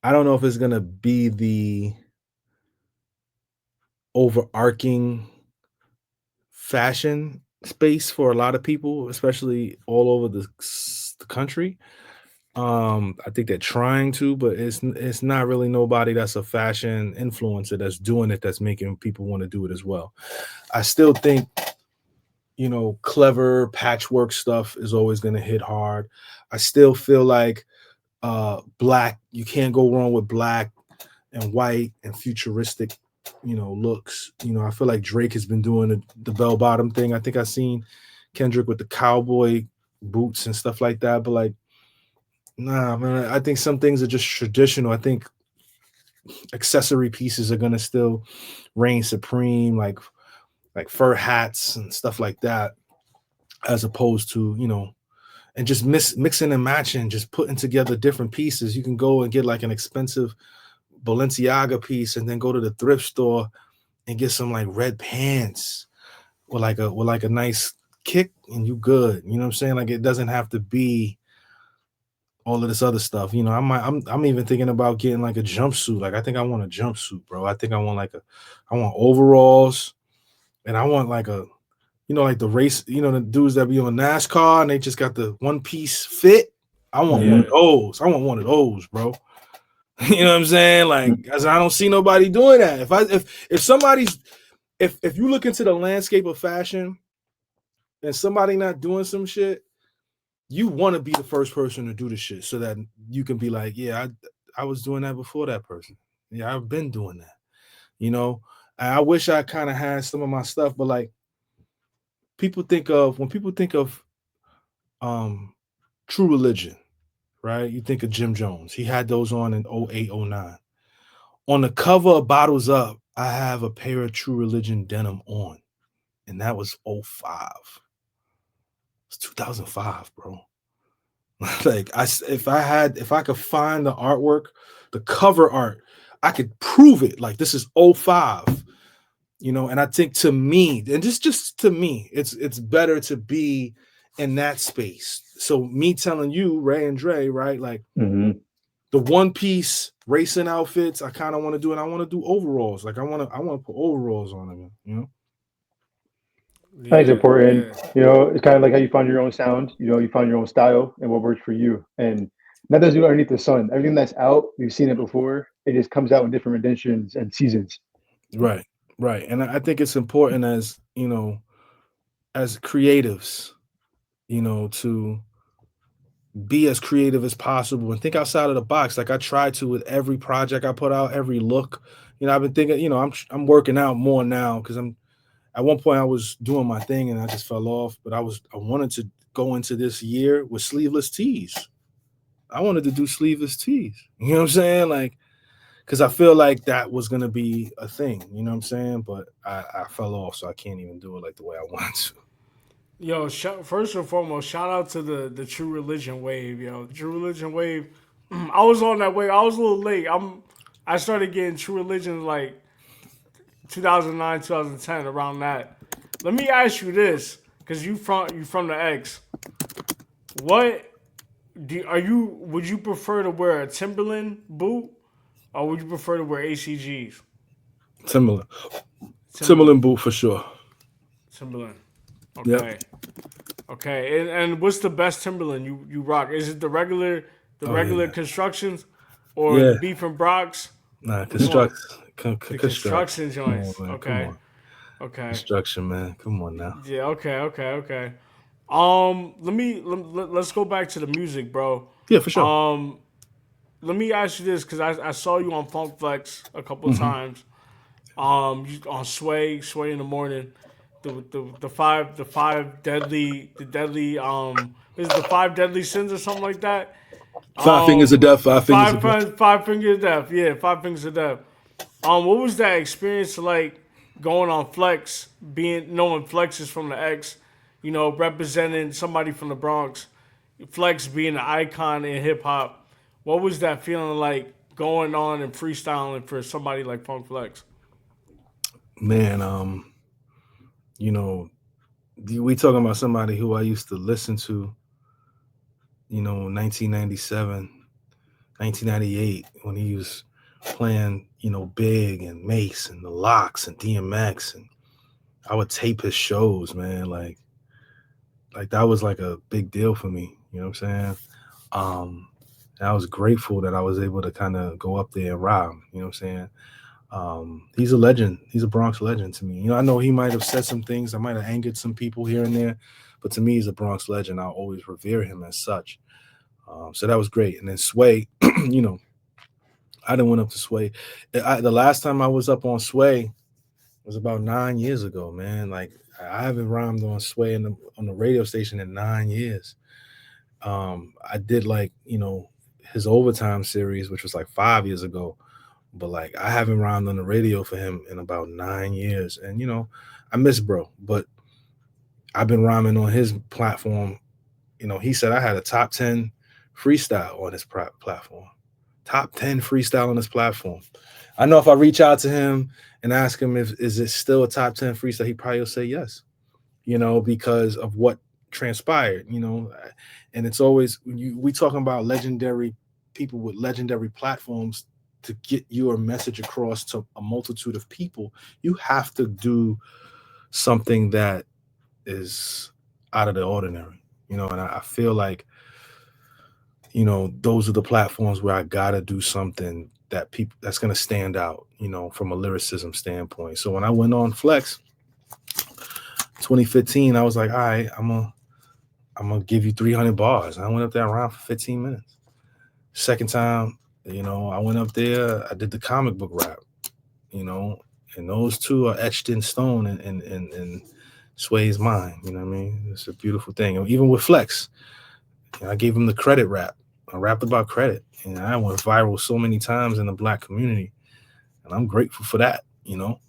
I don't know if it's gonna be the overarching fashion space for a lot of people, especially all over the country. I think they're trying to, but it's not really nobody that's a fashion influencer that's doing it that's making people want to do it as well. I still think clever patchwork stuff is always going to hit hard. I still feel like black. You can't go wrong with black and white and futuristic, looks. I feel like Drake has been doing the bell bottom thing. I think I seen Kendrick with the cowboy boots and stuff like that. But like, nah, man, I think some things are just traditional. I think accessory pieces are gonna still reign supreme, like fur hats and stuff like that, as opposed to and just mixing and matching, just putting together different pieces. You can go and get like an expensive Balenciaga piece and then go to the thrift store and get some like red pants with like a nice kick, and you good. You know what I'm saying? Like, it doesn't have to be all of this other stuff. I'm even thinking about getting like a jumpsuit. Like, I think I want a jumpsuit, bro. I think I want overalls, and I want like a like the race, the dudes that be on NASCAR and they just got the one piece fit. I want one of those. I want one of those, bro. You know what I'm saying? Like, as I don't see nobody doing that. If you look into the landscape of fashion and somebody not doing some shit, you want to be the first person to do the shit so that you can be like, yeah, I was doing that before that person. Yeah, I've been doing that. And I wish I kind of had some of my stuff, but like, when people think of True Religion, right? You think of Jim Jones. He had those on in 08, 09. On the cover of Bottles Up, I have a pair of True Religion denim on, and that was 05. It's 2005, bro. Like, if I could find the artwork, the cover art, I could prove it. Like, this is 05. And I think, to me, and just to me, it's better to be in that space. So me telling you, Ray and Dre, right? Like, the one piece racing outfits, I kind of want to do, and I want to do overalls. Like, I want to put overalls on them. Yeah, I think it's important. Yeah. It's kind of like how you find your own sound. You find your own style and what works for you. And nothing's new underneath the sun. Everything that's out, we've seen it before. It just comes out in different editions and seasons. Right. And I think it's important as creatives, to be as creative as possible and think outside of the box. Like, I try to with every project I put out, every look. I've been thinking, I'm working out more now because at one point I was doing my thing and I just fell off, but I wanted to go into this year with sleeveless tees. I wanted to do sleeveless tees. You know what I'm saying? Like, because I feel like that was going to be a thing, you know what I'm saying? But I fell off, so I can't even do it like the way I want to. Yo, first and foremost, shout out to the True Religion wave, yo. The True Religion wave, I was on that wave. I was a little late. I started getting True Religion like 2009, 2010, around that. Let me ask you this, because you from the X. Would you prefer to wear a Timberland boot, or would you prefer to wear ACGs? Timberland boot for sure. Timberland. Okay. Yep. Okay. And what's the best Timberland you rock? Is it the regular constructions, or the Beef and Brox? Nah, construction joints. On, okay. Construction, man. Come on now. Yeah. Okay. Let's go back to the music, bro. Yeah, for sure. Let me ask you this, because I saw you on Funk Flex a couple times. On Sway in the morning. The five deadly is the 5 deadly sins or something like that. 5 fingers of death. 5 fingers of death. 5 fingers of death. Yeah, 5 fingers of death. What was that experience like going on Flex, knowing Flex is from the X, representing somebody from the Bronx, Flex being an icon in hip hop? What was that feeling like going on and freestyling for somebody like Funk Flex? Man, we talking about somebody who I used to listen to, 1997, 1998, when he was playing, Big and Mace and the Locks and DMX, and I would tape his shows, man. Like that was like a big deal for me. You know what I'm saying? And I was grateful that I was able to kind of go up there and rob. You know what I'm saying? He's a legend. He's a Bronx legend to me. I know he might have said some things that might have angered some people here and there, but to me, he's a Bronx legend. I'll always revere him as such. So that was great. And then Sway, you know, I didn't went up to Sway. The last time I was up on Sway was about 9 years ago, man. Like I haven't rhymed on Sway on the radio station in 9 years. I did like, you know, his overtime series, which was like 5 years ago, but like I haven't rhymed on the radio for him in about 9 years. And you know, I miss bro, but I've been rhyming on his platform. You know, he said I had a top 10 freestyle on his platform. Top 10 freestyle on his platform. I know if I reach out to him and ask him if is it still a top 10 freestyle, he probably will say yes. You know, because of what transpired, you know. And it's always we talking about legendary people with legendary platforms to get your message across to a multitude of people. You have to do something that is out of the ordinary, you know. And I feel like, you know, those are the platforms where I gotta do something that people that's gonna stand out, you know, from a lyricism standpoint. So when I went on Flex 2015, I was like, all right, I'm gonna give you 300 bars. And I went up there around for 15 minutes. Second time, you know, I went up there, I did the comic book rap, you know, and those two are etched in stone in Sway's mind. You know what I mean? It's a beautiful thing. And even with Flex, you know, I gave him the credit rap. I rapped about credit, and I went viral so many times in the Black community, and I'm grateful for that. You know,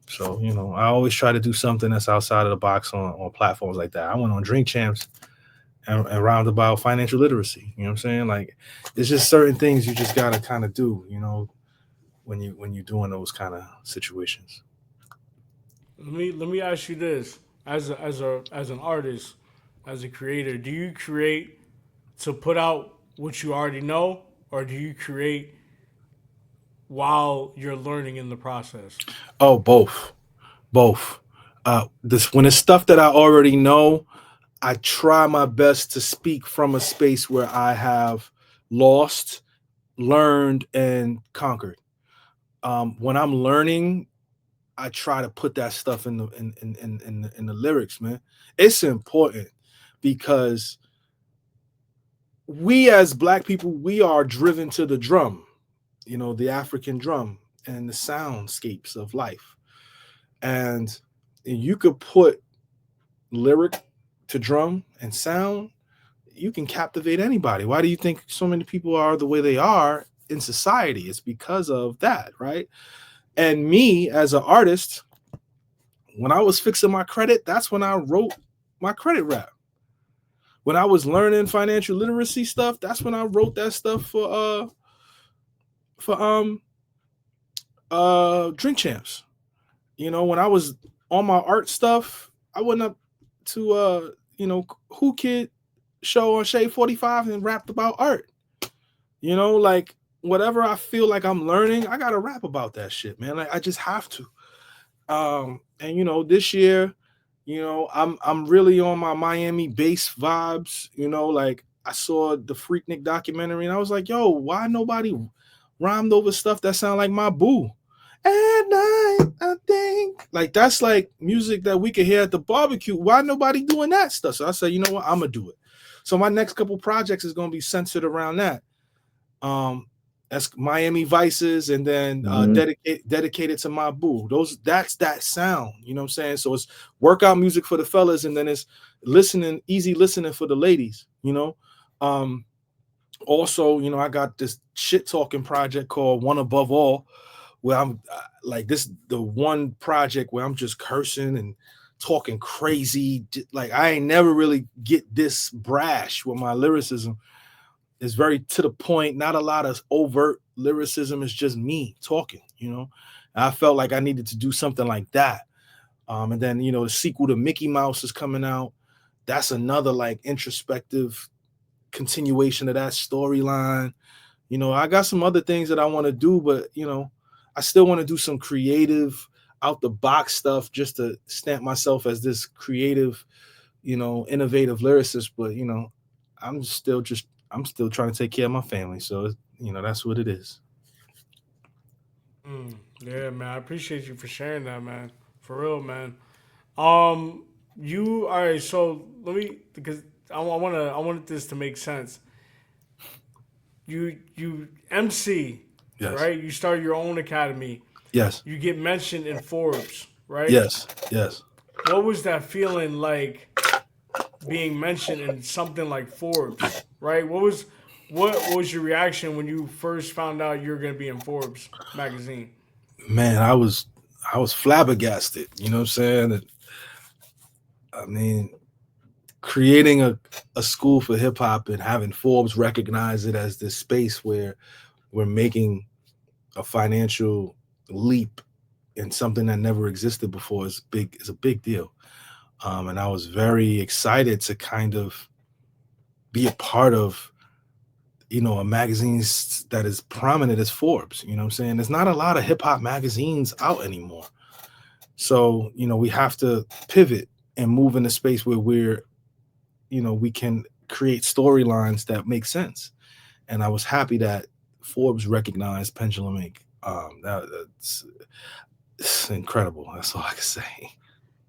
so you know, I always try to do something that's outside of the box on platforms like that. I went on Drink Champs and round about financial literacy. You know what I'm saying? Like, it's just certain things you just gotta kind of do. You know, when you're doing those kind of situations. Let me ask you this: as an artist, as a creator, do you create to put out what you already know, or do you create while you're learning in the process? Oh, both. This when it's stuff that I already know, I try my best to speak from a space where I have lost, learned, and conquered. When I'm learning, I try to put that stuff in the lyrics, man. It's important because we as Black people, we are driven to the drum, you know, the African drum and the soundscapes of life. And you could put lyric to drum and sound, you can captivate anybody. Why do you think so many people are the way they are in society? It's because of that, right? And me as an artist, when I was fixing my credit, that's when I wrote my credit rap. When I was learning financial literacy stuff, that's when I wrote that stuff for Drink Champs. You know, when I was on my art stuff, I went up to you know, Who Kid show on Shade 45 and rapped about art. You know, like whatever I feel like I'm learning, I gotta rap about that shit, man. Like I just have to. And you know, this year, you know, I'm really on my Miami bass vibes. You know, like I saw the Freaknik documentary and I was like, yo, why nobody rhymed over stuff that sound like my boo? At night, I think like that's like music that we could hear at the barbecue. Why nobody doing that stuff? So I said, you know what, I'm gonna do it. So my next couple projects is gonna be centered around that. That's Miami Vices, and then dedicated to my boo. That's that sound, you know what I'm saying? So it's workout music for the fellas, and then it's easy listening for the ladies, you know. Also, you know, I got this shit talking project called One Above All, where I'm like the one project where I'm just cursing and talking crazy. Like I ain't never really get this brash with my lyricism. It's very to the point, not a lot of overt lyricism. It's just me talking, you know. And I felt like I needed to do something like that. And then, you know, the sequel to Mickey Mouse is coming out. That's another like introspective continuation of that storyline. You know, I got some other things that I want to do, but you know, I still want to do some creative out the box stuff just to stamp myself as this creative, you know, innovative lyricist. But you know, I'm still trying to take care of my family. So, you know, that's what it is. Yeah, man. I appreciate you for sharing that, man. For real, man. You all right? So let me because I wanted this to make sense. You MC, Yes. right? You start your own academy. Yes. You get mentioned in Forbes, right? Yes. Yes. What was that feeling like being mentioned in something like Forbes, right? What was your reaction when you first found out you were going to be in Forbes magazine? Man, I was flabbergasted. You know what I'm saying? I mean, creating a school for hip hop and having Forbes recognize it as this space where we're making a financial leap in something that never existed before is a big deal. And I was very excited to kind of be a part of, you know, a magazine that is prominent as Forbes. You know what I'm saying? There's not a lot of hip hop magazines out anymore. So, you know, we have to pivot and move in a space where we're, you know, we can create storylines that make sense. And I was happy that Forbes recognized Pendulum Ink. It's incredible. That's all I can say.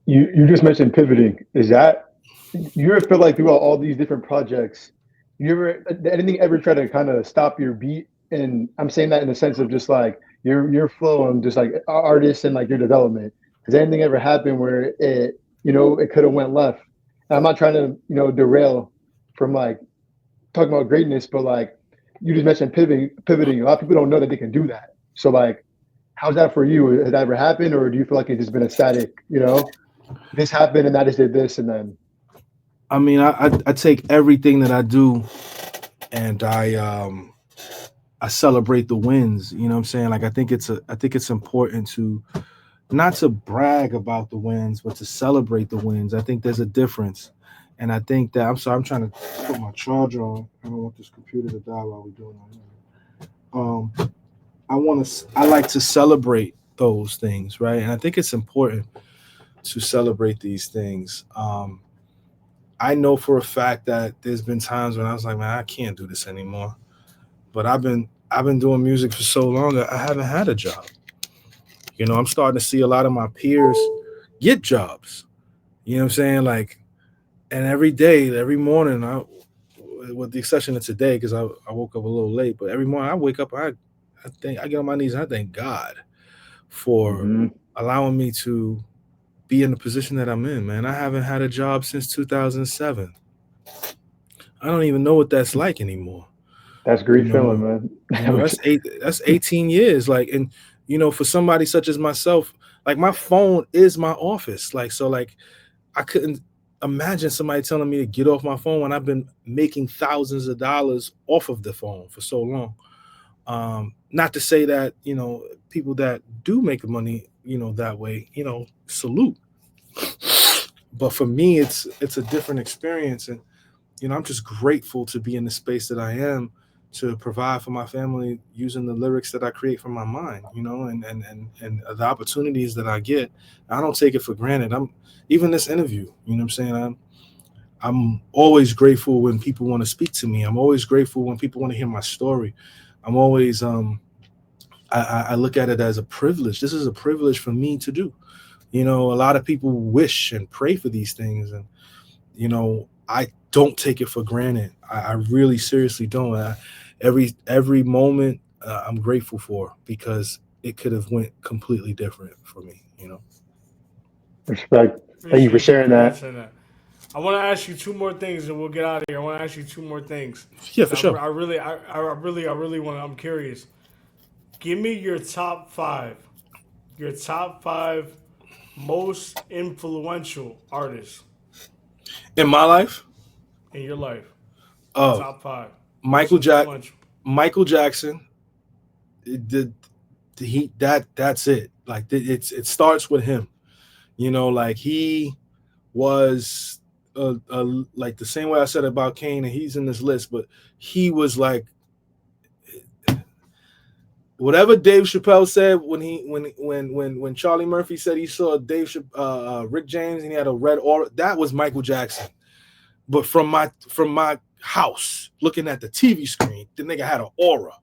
You just mentioned pivoting. Is that you ever feel like throughout all these different projects, did anything ever try to kind of stop your beat? And I'm saying that in the sense of just like your flow and just like artists and like your development. Has anything ever happened where it, you know, it could have went left? And I'm not trying to, you know, derail from like talking about greatness, but like you just mentioned pivoting. A lot of people don't know that they can do that. So like, how's that for you? Has that ever happened, or do you feel like it's just been a static, you know, this happened and I just did this and then? I mean, I take everything that I do and I celebrate the wins. You know what I'm saying? Like I think it's important to not to brag about the wins, but to celebrate the wins. I think there's a difference. And I think that I'm trying to put my charger on. I don't want this computer to die while we're doing it. I like to celebrate those things, right? And I think it's important to celebrate these things. I know for a fact that there's been times when I was like, man, I can't do this anymore. But I've been doing music for so long, I haven't had a job. You know, I'm starting to see a lot of my peers get jobs. You know what I'm saying? Like, and every day, every morning, with the exception of today, because I woke up a little late, but every morning I wake up, I get on my knees and I thank God for allowing me to be in the position that I'm in, man. I haven't had a job since 2007. I don't even know what that's like anymore. That's a great feeling, man. You know, that's 18 years. Like, and you know, for somebody such as myself, like my phone is my office. Like, so like I couldn't imagine somebody telling me to get off my phone when I've been making thousands of dollars off of the phone for so long. Not to say that, you know, people that do make money, you know, that way, you know, salute. But for me, it's a different experience. And, you know, I'm just grateful to be in the space that I am, to provide for my family using the lyrics that I create from my mind, you know, and the opportunities that I get. I don't take it for granted. Even this interview, you know what I'm saying? I'm always grateful when people want to speak to me. I'm always grateful when people want to hear my story. I'm always, I look at it as a privilege. This is a privilege for me to do. You know, a lot of people wish and pray for these things. And, you know, I don't take it for granted. I really seriously don't. Every moment I'm grateful for, because it could have went completely different for me, you know. Respect. Thank you for sharing that. I want to ask you two more things and we'll get out of here. I want to ask you two more things. Yeah, for sure. I really want to, I'm curious. Give me your top five most influential artists in my life. In your life. Oh, top five. Michael Jackson. That's it. Like it starts with him. You know, like he was like the same way I said about Kane, and he's in this list, but he was like whatever Dave Chappelle said when Charlie Murphy said he saw Rick James and he had a red aura. That was Michael Jackson. But from my house, looking at the TV screen, the nigga had an aura.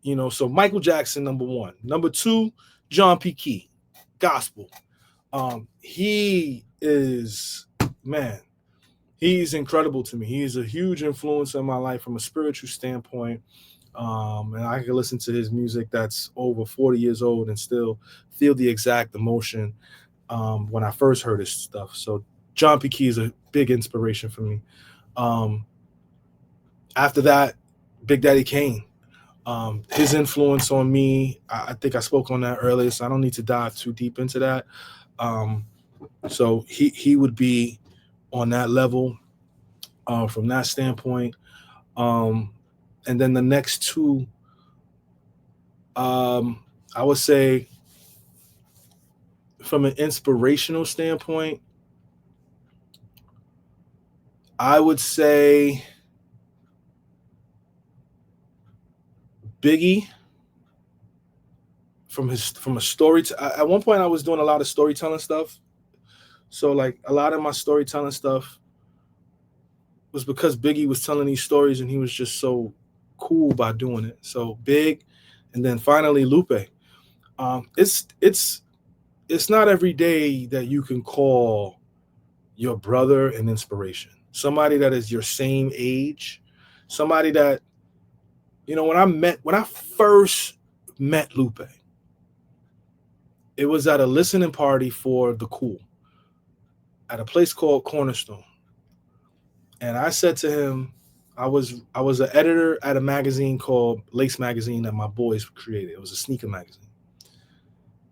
You know, so Michael Jackson, number one. Number two, John P. Key, gospel. He is he's incredible to me. He is a huge influence in my life from a spiritual standpoint. And I can listen to his music that's over 40 years old and still feel the exact emotion when I first heard his stuff. So John P. Key is a big inspiration for me. After that, Big Daddy Kane. His influence on me, I think I spoke on that earlier, so I don't need to dive too deep into that. So he would be on that level from that standpoint. And then the next two, I would say from an inspirational standpoint, I would say Biggie from a story. At one point, I was doing a lot of storytelling stuff. So like a lot of my storytelling stuff was because Biggie was telling these stories and he was just so cool by doing it. So Big, and then finally Lupe. It's not every day that you can call your brother an inspiration. Somebody that is your same age, somebody that, you know, when I first met Lupe, it was at a listening party for The Cool at a place called Cornerstone. And I said to him, I was an editor at a magazine called Lace Magazine that my boys created. It was a sneaker magazine.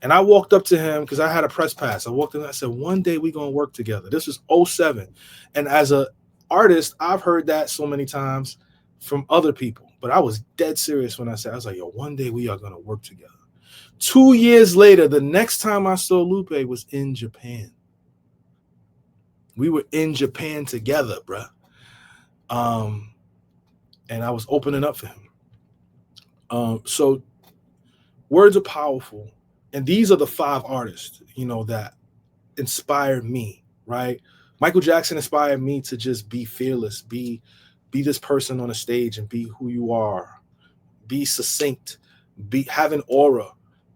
And I walked up to him because I had a press pass. I walked in and I said, one day we're going to work together. This was 2007. And as an artist, I've heard that so many times from other people. But I was dead serious when I said, I was like, yo, one day we are going to work together. 2 years later, the next time I saw Lupe was in Japan. We were in Japan together, bruh. And I was opening up for him. So words are powerful. And these are the 5 artists, you know, that inspired me, right? Michael Jackson inspired me to just be fearless, be this person on a stage and be who you are, be succinct, have an aura,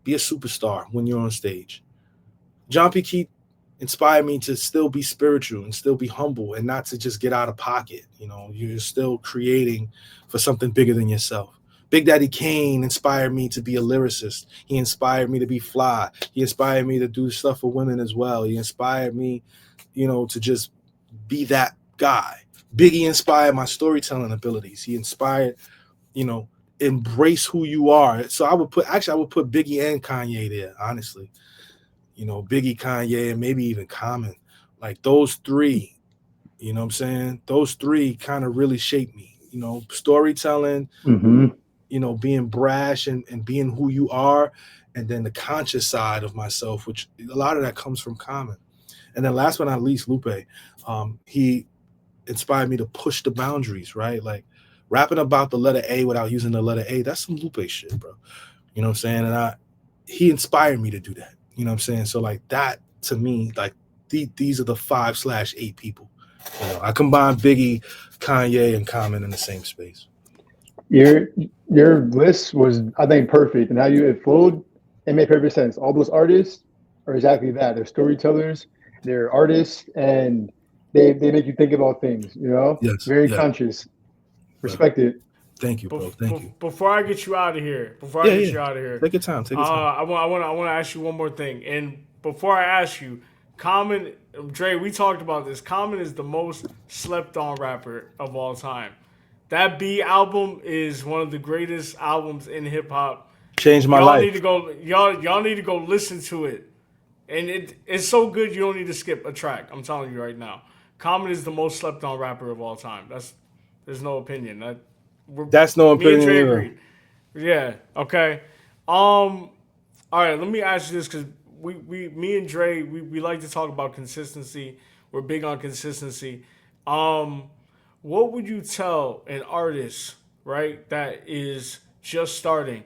be a superstar when you're on stage. John P. Key inspired me to still be spiritual and still be humble and not to just get out of pocket. You know, you're still creating for something bigger than yourself. Big Daddy Kane inspired me to be a lyricist. He inspired me to be fly. He inspired me to do stuff for women as well. He inspired me, you know, to just be that guy. Biggie inspired my storytelling abilities. He inspired, you know, embrace who you are. So I would put Biggie and Kanye there, honestly. You know, Biggie, Kanye, and maybe even Common. Like those 3, you know what I'm saying? Those 3 kind of really shaped me. You know, storytelling, you know, being brash and being who you are, and then the conscious side of myself, which a lot of that comes from Common. And then last but not least, Lupe. He inspired me to push the boundaries, right? Like rapping about the letter A without using the letter A, that's some Lupe shit, bro. You know what I'm saying? And he inspired me to do that. You know what I'm saying? So like that to me, like these are the 5/8 people. You know, I combine Biggie, Kanye, and Common in the same space. Your list was, I think, perfect, and how it flowed, it made perfect sense. All those artists are exactly that. They're storytellers, they're artists, and they make you think about things. You know, Yes, very yeah. conscious. Respect it. Thank you, bro. Thank you. Before I get you out of here, Take your time. Take your time. I want to ask you one more thing. And before I ask you, Common, Dre, we talked about this. Common is the most slept on rapper of all time. That B album is one of the greatest albums in hip hop. Changed my Y'all life. need to go. Y'all need to go listen to it, and it's so good you don't need to skip a track. I'm telling you right now. Common is the most slept on rapper of all time. There's no opinion. That's no Me and opinion Dre either. agreed. Yeah. Okay. All right. Let me ask you this because me and Dre, we like to talk about consistency. We're big on consistency. What would you tell an artist, right, that is just starting,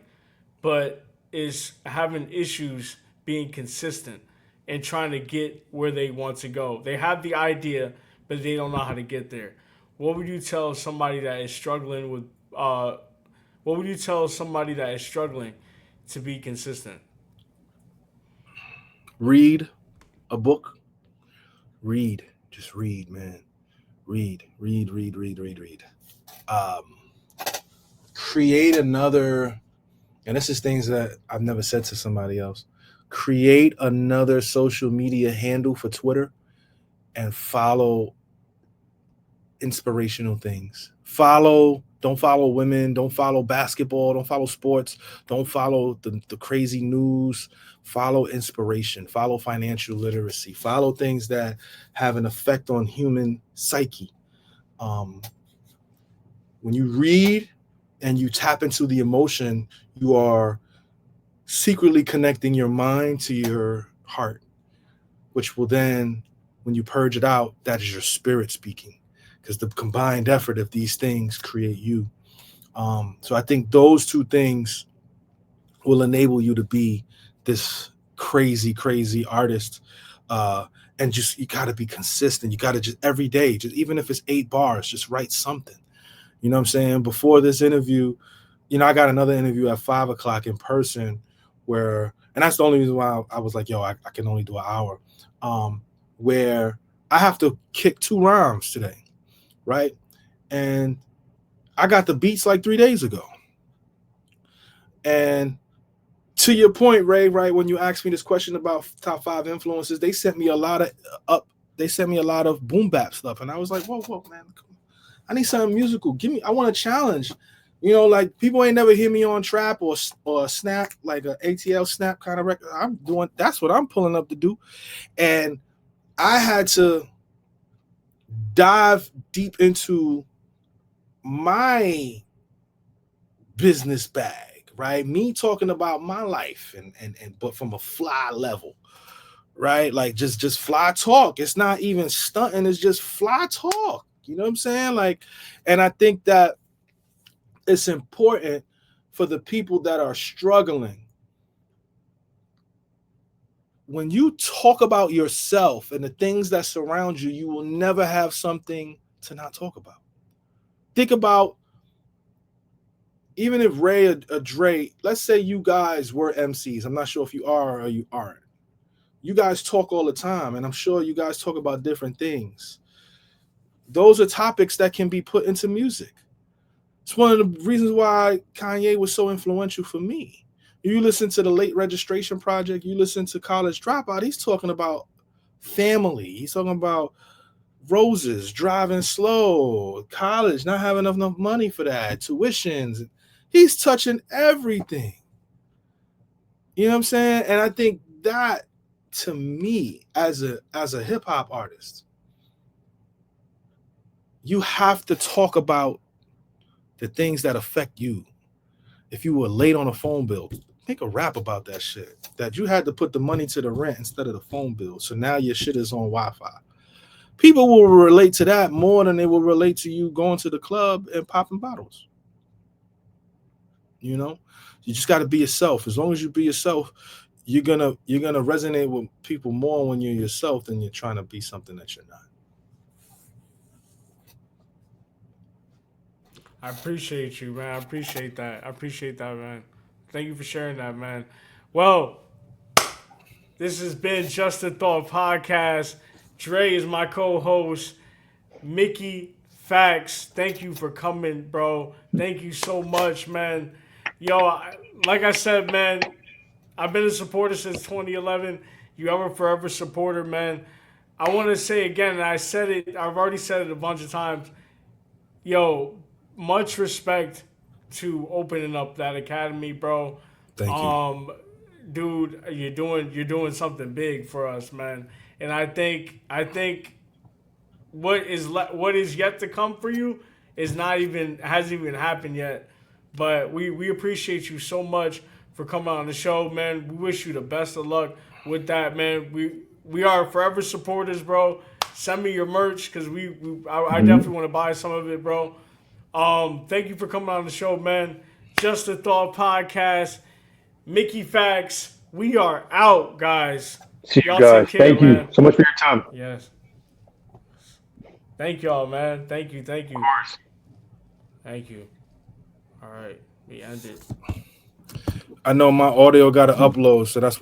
but is having issues being consistent and trying to get where they want to go? They have the idea, but they don't know how to get there. What would you tell somebody that is struggling with? What would you tell somebody that is struggling to be consistent? Read a book. Just read, man. Read. Create another, and this is things that I've never said to somebody else. Create another social media handle for Twitter and follow inspirational things. Don't follow women, don't follow basketball, don't follow sports, don't follow the crazy news. Follow inspiration, follow financial literacy, follow things that have an effect on human psyche. When you read and you tap into the emotion, you are secretly connecting your mind to your heart, which will then, when you purge it out, that is your spirit speaking, because the combined effort of these things create you. So I think those two things will enable you to be this crazy artist. And just, you got to be consistent. You got to just every day, just even if it's 8 bars, just write something. You know what I'm saying? Before this interview, I got another interview at 5:00 in person where, and that's the only reason why I was like, yo, I can only do an hour, where I have to kick 2 rhymes today, right? And I got the beats like 3 days ago. And to your point, Ray, right, when you asked me this question about top 5 influences, they sent me a lot of boom bap stuff, and I was like, whoa, man, I need something musical. I want a challenge. Like, people ain't never hear me on trap or snap, like a ATL snap kind of record. That's what I'm pulling up to do. And I had to dive deep into my business bag, right? Me talking about my life and but from a fly level, right? Like just fly talk. It's not even stunting, it's just fly talk. You know what I'm saying? Like, and I think that it's important for the people that are struggling. When you talk about yourself and the things that surround you, you will never have something to not talk about. Think about, even if Ray or Dre, let's say you guys were MCs. I'm not sure if you are or you aren't. You guys talk all the time, and I'm sure you guys talk about different things. Those are topics that can be put into music. It's one of the reasons why Kanye was so influential for me. You listen to the Late Registration Project, you listen to College Dropout, he's talking about family. He's talking about roses, driving slow, college, not having enough money for that, tuitions. He's touching everything. You know what I'm saying? And I think that, to me, as a hip hop artist, you have to talk about the things that affect you. If you were late on a phone bill, make a rap about that shit. That you had to put the money to the rent instead of the phone bill. So now your shit is on Wi-Fi. People will relate to that more than they will relate to you going to the club and popping bottles. You just got to be yourself. As long as you be yourself, you're gonna resonate with people more when you're yourself than you're trying to be something that you're not. I appreciate you, man. I appreciate that, man. Thank you for sharing that, man. Well, this has been Just a Thought Podcast. Dre is my co-host. Mickey Factz, thank you for coming, bro. Thank you so much, man. Yo, like I said, man, I've been a supporter since 2011. You are a forever supporter, man. I want to say again, and I've already said it a bunch of times. Yo, much respect to opening up that academy, bro. Thank you. Dude, you're doing something big for us, man. And I think what is yet to come for you hasn't even happened yet. But we appreciate you so much for coming on the show, man. We wish you the best of luck with that, man. We are forever supporters, bro. Send me your merch, because I definitely want to buy some of it, bro. Thank you for coming on the show, man. Just a Thought Podcast. Mickey Factz. We are out, guys. See you Y'all guys. take care, Thank you man. so much for your time. Yes. Thank y'all, man. Thank you. Of course. Thank you. All right. We ended. I know my audio got to upload, so that's